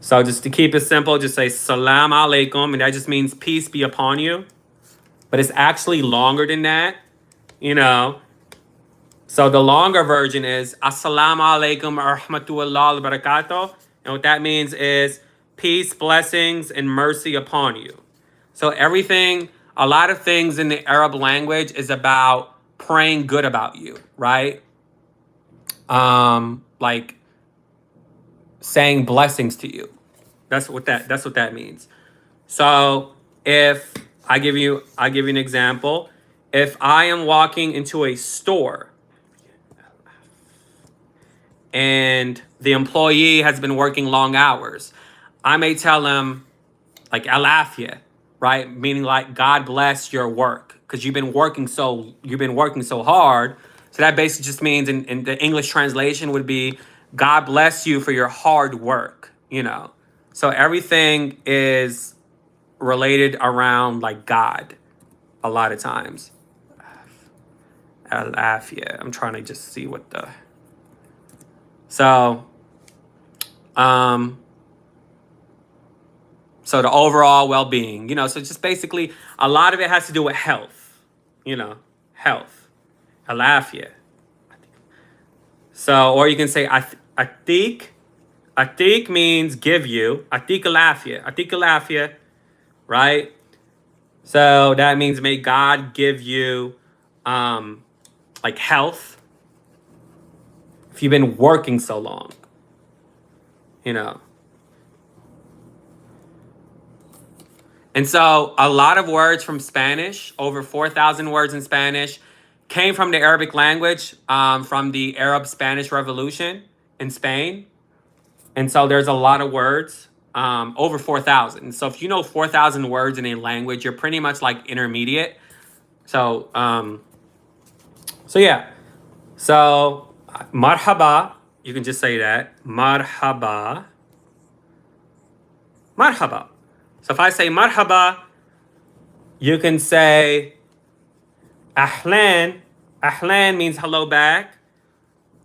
[SPEAKER 1] so just to keep it simple, just say salam alaikum. And that just means peace be upon you. But it's actually longer than that, you know. So the longer version is assalamu alaikum wa rahmatullahi wa barakatuh. And what that means is peace, blessings, and mercy upon you. So everything, a lot of things in the Arab language is about praying good about you, right? Like saying blessings to you. That's what that means. So if I give you an example. If I am walking into a store and the employee has been working long hours, I may tell him like alafia, right? Meaning like God bless your work because you've been working so hard. So that basically just means in the English translation would be God bless you for your hard work, you know. So everything is related around like God a lot of times. Alafia. I'm trying to just see what the so so the overall well-being, you know, so just basically a lot of it has to do with health, you know, health, alafia. So, or you can say atik. Atik means give you. Atik alafia, right? So that means may God give you like health if you've been working so long, you know. And so a lot of words from Spanish, over 4,000 words in Spanish, came from the Arabic language, from the Arab-Spanish Revolution in Spain. And so there's a lot of words, over 4,000. So if you know 4,000 words in a language, you're pretty much like intermediate. So, so yeah. So marhaba, you can just say that. Marhaba. Marhaba. So if I say marhaba, you can say ahlan. Ahlan means hello back.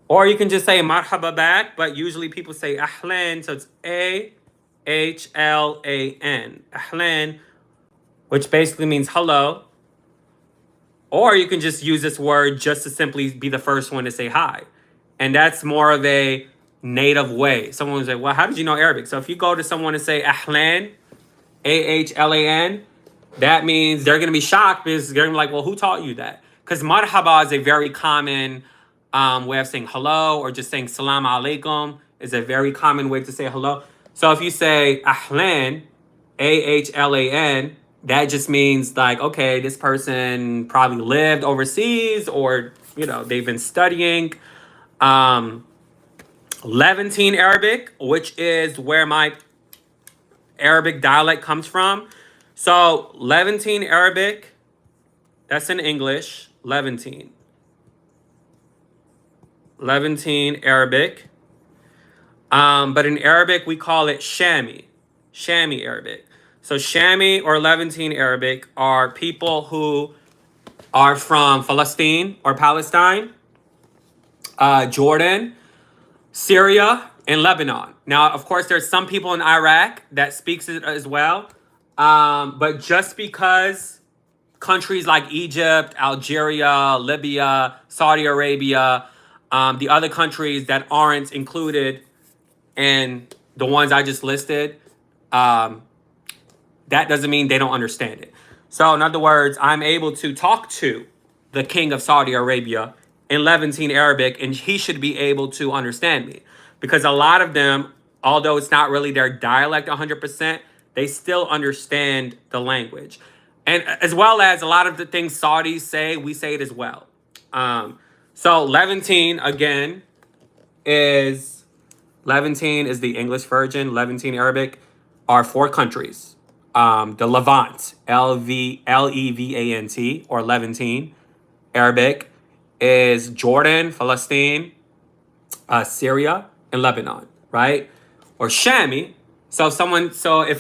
[SPEAKER 1] Or you can just say marhaba back, but usually people say ahlan, so it's A-H-L-A-N. Ahlan, which basically means hello. Or you can just use this word just to simply be the first one to say hi. And that's more of a native way. Someone will say, well, how did you know Arabic? So if you go to someone and say ahlan, A-H-L-A-N, that means they're going to be shocked because they're going to be like, well, who taught you that? Because marhaba is a very common way of saying hello, or just saying salam alaikum is a very common way to say hello. So if you say ahlan, A-H-L-A-N, that just means like, okay, this person probably lived overseas, or, you know, they've been studying. Levantine Arabic, which is where my Arabic dialect comes from. So Levantine Arabic, that's in English, Levantine. Levantine Arabic. But in Arabic, we call it Shami. Shami Arabic. So Shami or Levantine Arabic are people who are from Palestine or Palestine, Jordan, Syria, and Lebanon. Now, of course, there's some people in Iraq that speaks it as well. But just because countries like Egypt, Algeria, Libya, Saudi Arabia, the other countries that aren't included in the ones I just listed, that doesn't mean they don't understand it. So in other words, I'm able to talk to the king of Saudi Arabia in Levantine Arabic, and he should be able to understand me. Because a lot of them, although it's not really their dialect 100%, they still understand the language. And as well as a lot of the things Saudis say, we say it as well. So Levantine, again, is the English version. Levantine Arabic are 4 countries. The Levant, Levant, or Levantine Arabic, is Jordan, Palestine, Syria, and Lebanon, right? Or Shami. So if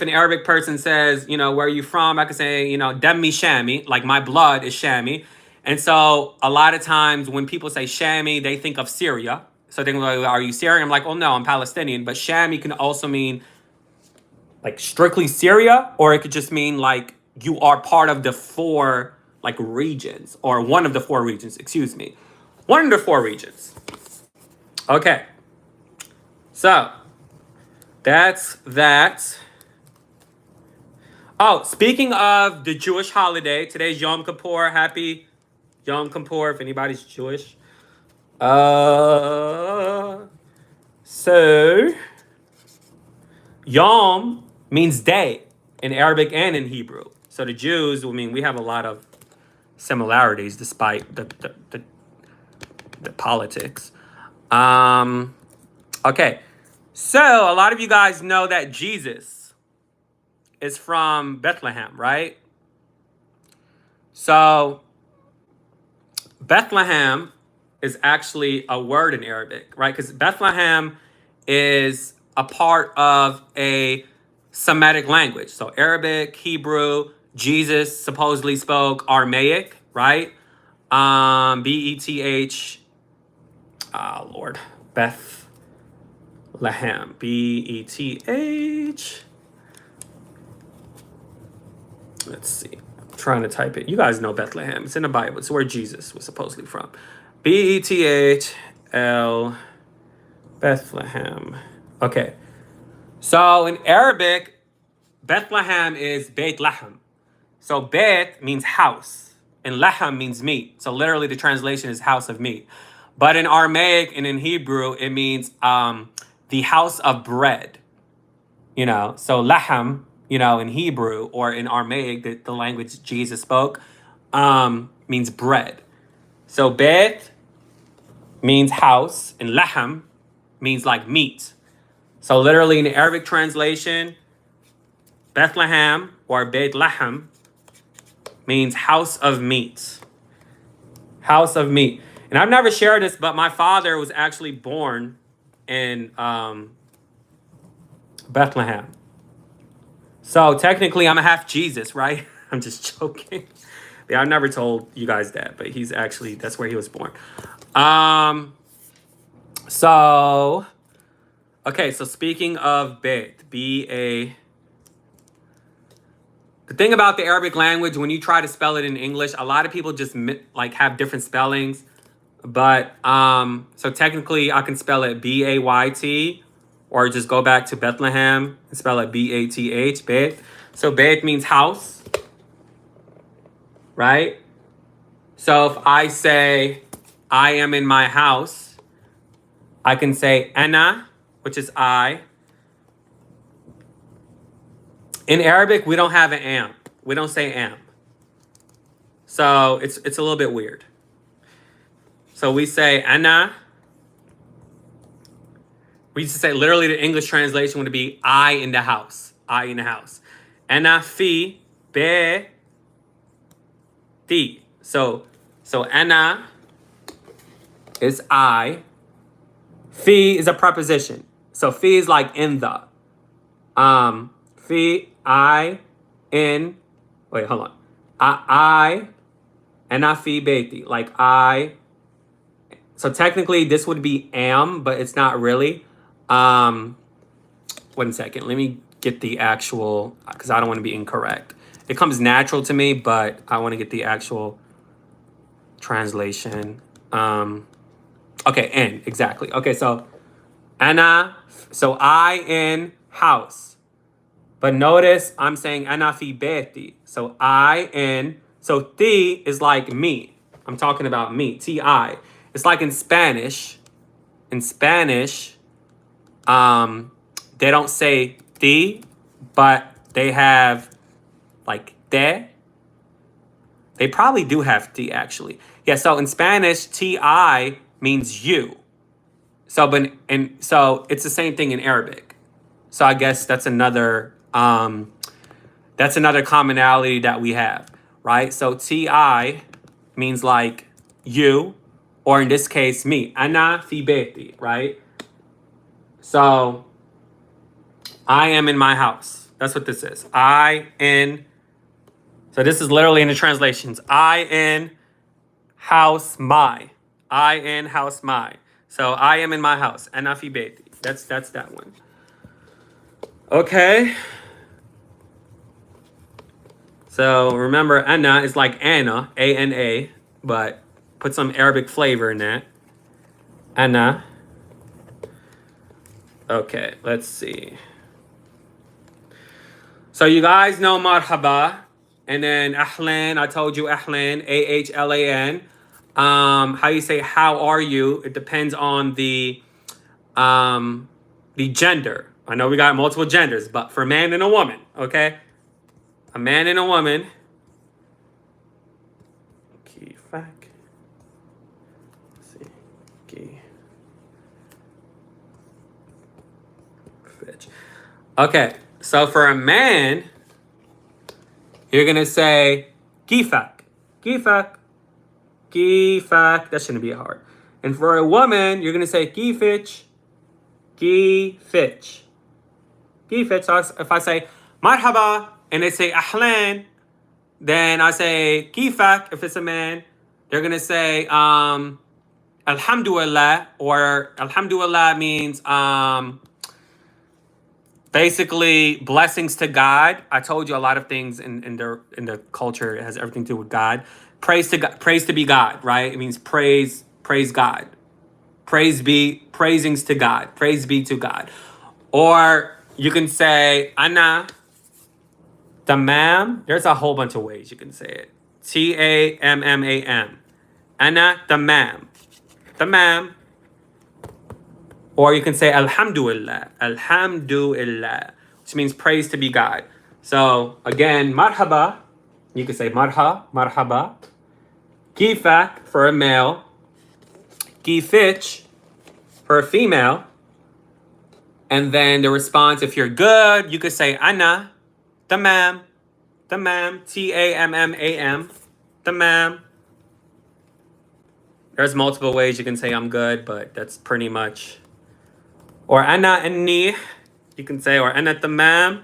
[SPEAKER 1] an Arabic person says, where are you from? I could say, Demmi Shami, like my blood is Shami. And so a lot of times when people say Shami, they think of Syria. So they're like, are you Syrian? I'm like, oh no, I'm Palestinian. But Shami can also mean like strictly Syria, or it could just mean like you are part of the four like regions, or one of the four regions, excuse me. One of the four regions. Okay. So that's that. Oh, speaking of the Jewish holiday, today's Yom Kippur. Happy Yom Kippur if anybody's Jewish. So Yom means day in Arabic and in Hebrew. So the Jews, we have a lot of similarities despite the politics. Okay. So a lot of you guys know that Jesus is from Bethlehem, right? So Bethlehem is actually a word in Arabic, right? Because Bethlehem is a part of a Semitic language. So Arabic, Hebrew, Jesus supposedly spoke Aramaic, right? B-E-T-H, Lord, Bethlehem, B-E-T-H. Let's see. I'm trying to type it. You guys know Bethlehem. It's in the Bible. It's where Jesus was supposedly from. B-E-T-H-L, Bethlehem. Okay. So in Arabic, Bethlehem is Beit Lahem. So Beit means house, and Lahem means meat. So literally the translation is house of meat. But in Aramaic and in Hebrew, it means the house of bread. So Lahem, in Hebrew or in Aramaic, the language Jesus spoke, means bread. So Beit means house, and Lahem means like meat. So literally in the Arabic translation, Bethlehem or Beit Lahem means house of meat. House of meat. And I've never shared this, but my father was actually born in Bethlehem. So technically I'm a half Jesus, right? I'm just joking. Yeah, I've never told you guys that, but that's where he was born. So speaking of Beit, B-A. The thing about the Arabic language, when you try to spell it in English, a lot of people just like have different spellings. But so technically I can spell it B-A-Y-T, or just go back to Bethlehem and spell it B-A-T-H, Beit. So Beit means house, right? So if I say I am in my house, I can say ana, which is I. In Arabic, we don't have an am. We don't say am. So it's a little bit weird. So we say ana. We used to say, literally the English translation would be I in the house. I in the house. Ana fi be ti. So ana is I. Fi is a preposition. So fi is like in the. Fi, I, in, wait, hold on. I, ana fi beiti. Like I. So technically this would be am, but it's not really. 1 second. Let me get the actual, because I don't want to be incorrect. It comes natural to me, but I want to get the actual translation. Okay, in, exactly. Okay, so ana, so I in house. But notice I'm saying ana fi beti. So I in, so ti is like me. I'm talking about me, T-I. It's like in Spanish. In Spanish, they don't say ti, but they have like te. They probably do have ti actually. Yeah, so in Spanish, Ti means you. So so it's the same thing in Arabic. So I guess that's another commonality that we have, right? So Ti means like you, or in this case, me. Ana fi beti, right? So I am in my house. That's what this is. So this is literally in the translations. I in house my. I in house my. So I am in my house. Ana fi beiti. That's that one. Okay. So remember, Anna is like Anna, A-N-A, but put some Arabic flavor in that. Anna. Okay, let's see. So you guys know marhaba, and then ahlan. I told you ahlan, A-H-L-A-N. How you say how are you? It depends on the gender. I know we got multiple genders, but for a man and a woman, okay? A man and a woman. Kifak. Let's see. Fetch. Okay, so for a man, you're gonna say kifak. Kifak. Kifak. That shouldn't be hard. And for a woman, you're gonna say kifich. Kifich. Kifich. So if I say marhaba and they say ahlan, then I say kifak. If it's a man, they're gonna say alhamdulillah, or alhamdulillah means basically blessings to God. I told you a lot of things in the culture, it has everything to do with God. Praise to God, praise to be God, right? It means praise God. Praisings to God. Praise be to God. Or you can say ana tamam. There's a whole bunch of ways you can say it. Tammam. Ana tamam. Tamam. Or you can say alhamdulillah. Alhamdulillah, which means praise to be God. So again, marhaba. You can say marhaba. Kifak for a male. Kifich for a female. And then the response, if you're good, you could say ana tamam. Tamam. Tammam. Tamam. There's multiple ways you can say I'm good, but that's pretty much. Or ana anni, you can say, or ana tamam.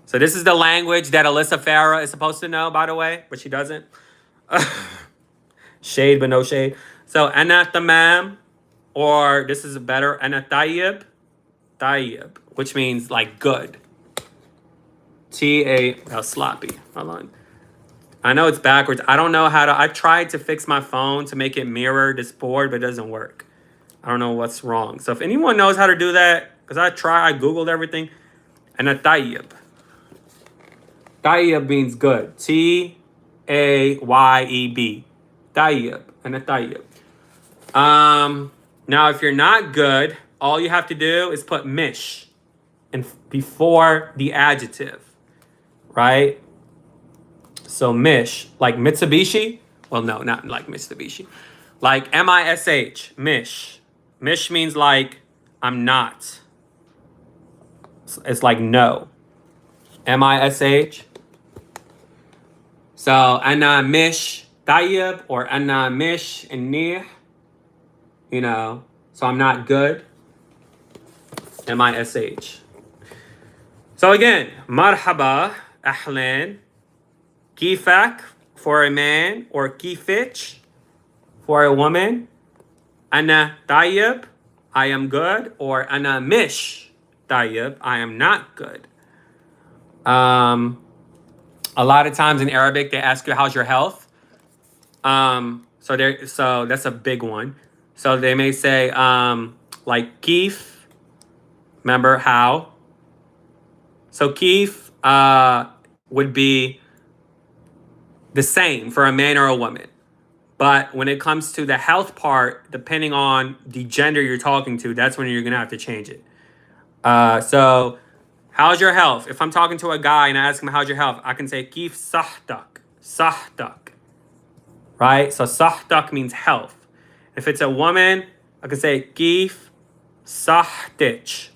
[SPEAKER 1] So this is the language that Alyssa Farah is supposed to know, by the way, but she doesn't. Shade, but no shade. So ana tamam, or this is better, ana tayyib, which means like good. Sloppy. Hold on. I know it's backwards. I don't know how to. I tried to fix my phone to make it mirror this board, but it doesn't work. I don't know what's wrong. So if anyone knows how to do that, because I Googled everything. And a tayyib. Tayyib means good. Tayyeb. Tayyib. And a tayyib. Now, if you're not good, all you have to do is put mish before the adjective. Right? So mish, like Mitsubishi. Well, no, not like Mitsubishi. Like M-I-S-H, mish. Mish means like I'm not. It's like no. M-I-S-H. So ana mish tayyib or ana mish nih. You know, so I'm not good. M-I-S-H. So again, marhaba, ahlan, kifak for a man, or kifich for a woman. Ana tayyib, I am good, or ana mish tayyib, I am not good. A lot of times in Arabic they ask you how's your health. So that's a big one. So they may say like kif, remember how. So kif would be the same for a man or a woman. But when it comes to the health part, depending on the gender you're talking to, that's when you're going to have to change it. So, how's your health? If I'm talking to a guy and I ask him, how's your health? I can say, kif sahtak. Sahtak. Right? So, sahtak means health. If it's a woman, I can say, kif sahtich.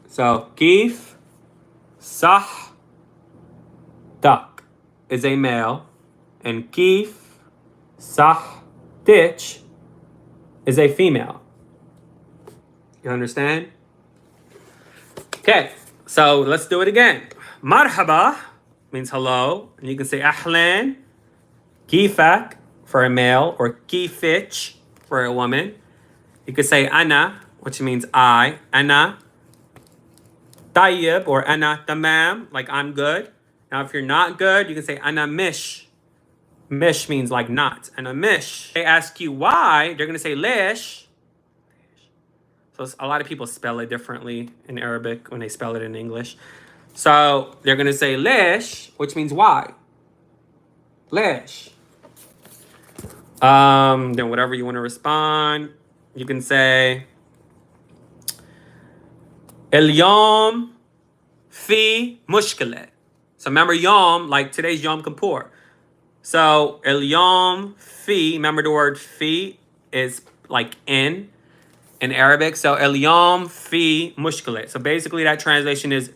[SPEAKER 1] So, kif sahtak is a male, and kif sahtich is a female. You understand? Okay, so let's do it again. Marhaba means hello. And you can say ahlan, kifak for a male, or kifich for a woman. You could say ana, which means I. Ana tayyib or ana tamam, like I'm good. Now, if you're not good, you can say ana mish. Mish means like not. Ana mish. They ask you why, they're going to say lish. So a lot of people spell it differently in Arabic when they spell it in English. So they're going to say lish, which means why. Lish. Then whatever you want to respond, you can say اليوم في مشكلة. So remember yom, like today's Yom Kippur. So اليوم في, remember the word fi is like in Arabic. So اليوم في مشكلة. So basically that translation is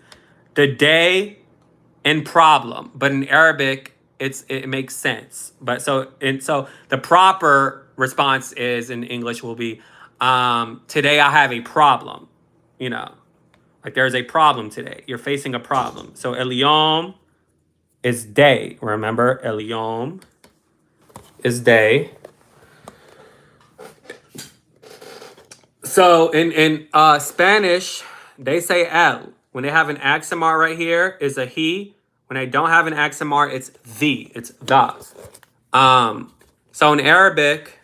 [SPEAKER 1] the day in problem. But in Arabic, it makes sense. But so the proper response is in English will be today I have a problem. You know, like there's a problem today. You're facing a problem. So اليوم is day. Remember, اليوم is day. So in Spanish, they say el. When they have an accent mark right here, is a he. When they don't have an accent mark, it's the. It's the. So in Arabic,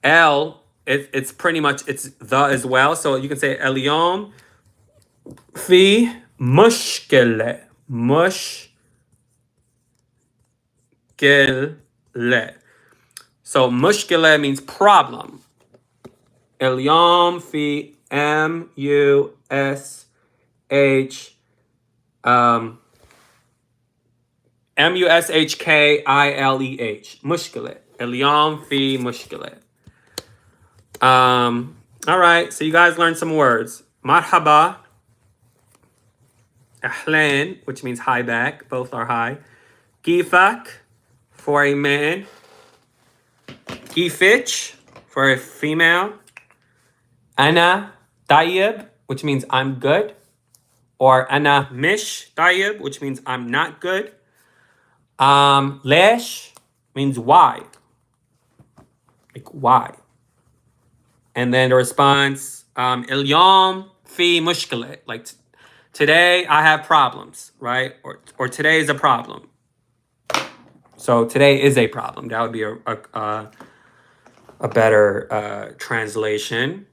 [SPEAKER 1] el, it's pretty much, it's the as well. So you can say اليوم في مشكلة. مشكلة. So مشكلة means problem. اليوم في MUSH MUSHKILEH. مشكلة. اليوم في مشكلة. All right, so you guys learned some words. Marhaba. Ahlan, which means hi back. Both are hi. Kifak for a man. Kifich for a female. Ana tayyib, which means I'm good. Or ana mish tayyib, which means I'm not good. Lesh means why. Like why. And then the response, اليوم في مشكلة. Like today I have problems, right? Or today is a problem. So today is a problem. That would be a better translation.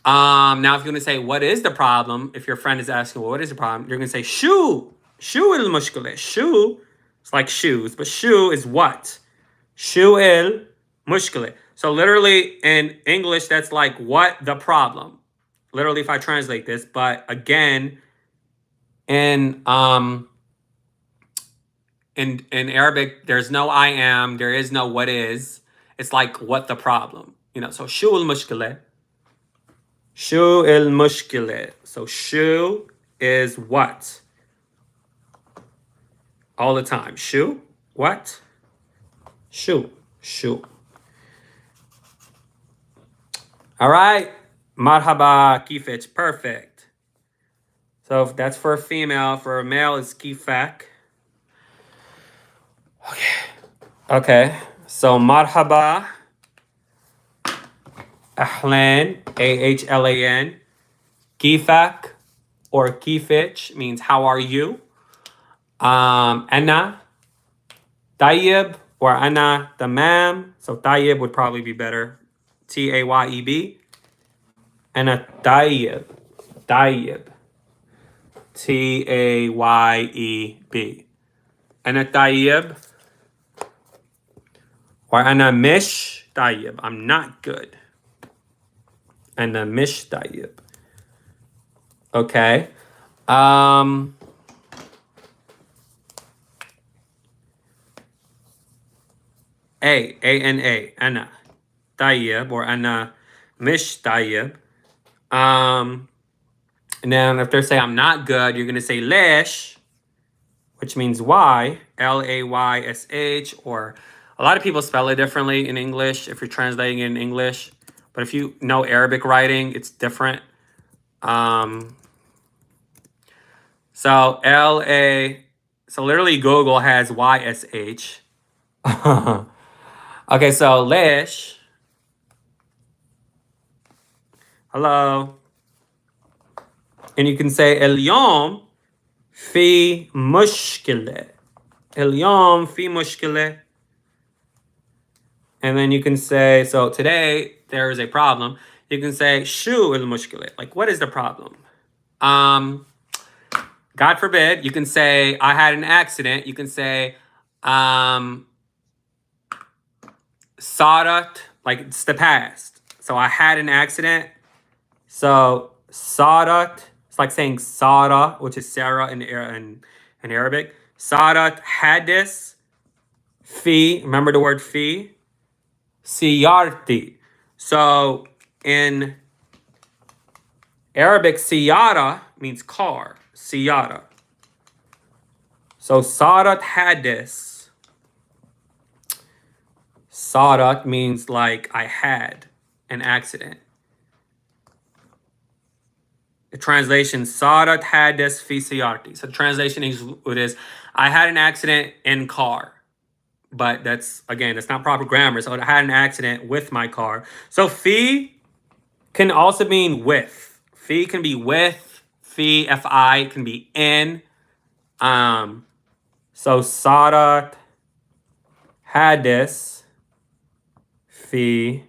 [SPEAKER 1] Now, if you want to say, what is the problem? If your friend is asking, well, what is the problem? You're going to say, shoe. Shoe il mushkila. Shoe, it's like shoes, but shoe is what? Shoe il mushkila. So literally in English, that's like, what the problem? Literally, if I translate this, but again, in Arabic, there's no I am, there is no what is. It's like, what the problem? You know, so shoe il mushkila. Shu il mushkila. So shu is what? All the time. Shu, what? Shu, shu. All right. Marhaba, kifich. Perfect. So that's for a female. For a male, it's kifak. Okay. So marhaba. Ahlan, AHLAN. Kifak or kifich means how are you? Ana tayyib or ana tamam. So tayyib would probably be better. TAYEB. Ana tayyib. Tayyib. TAYEB. Ana tayyib. Or ana mish tayyib. I'm not good. Ana mish tayyib. Okay. A-N-A, ana tayyib or ana mish tayyib. And then if they say I'm not good, you're going to say lesh, which means why, L-A-Y-S-H, or a lot of people spell it differently in English if you're translating it in English. But if you know Arabic writing, it's different. So L-A, so literally Google has YSH. Okay, so Lesh. Hello. And you can say اليوم في مشكلة. اليوم في مشكلة. And then you can say, so today there is a problem. You can say شو المشكلة? Like, what is the problem? God forbid, you can say I had an accident. You can say صارت, like it's the past. So I had an accident. So صارت, it's like saying Sarah, which is Sarah in Arabic. صارت حادث في, remember the word في? سيارتي. So in Arabic, siyara means car. Siyara. So صارت حادث. صارت means like I had an accident. The translation صارت حادث في سيارتي. So the translation is I had an accident in car. But that's, again, that's not proper grammar. So I had an accident with my car. So fi can also mean with. Fi can be with. Fi can be in. So صارت حادث في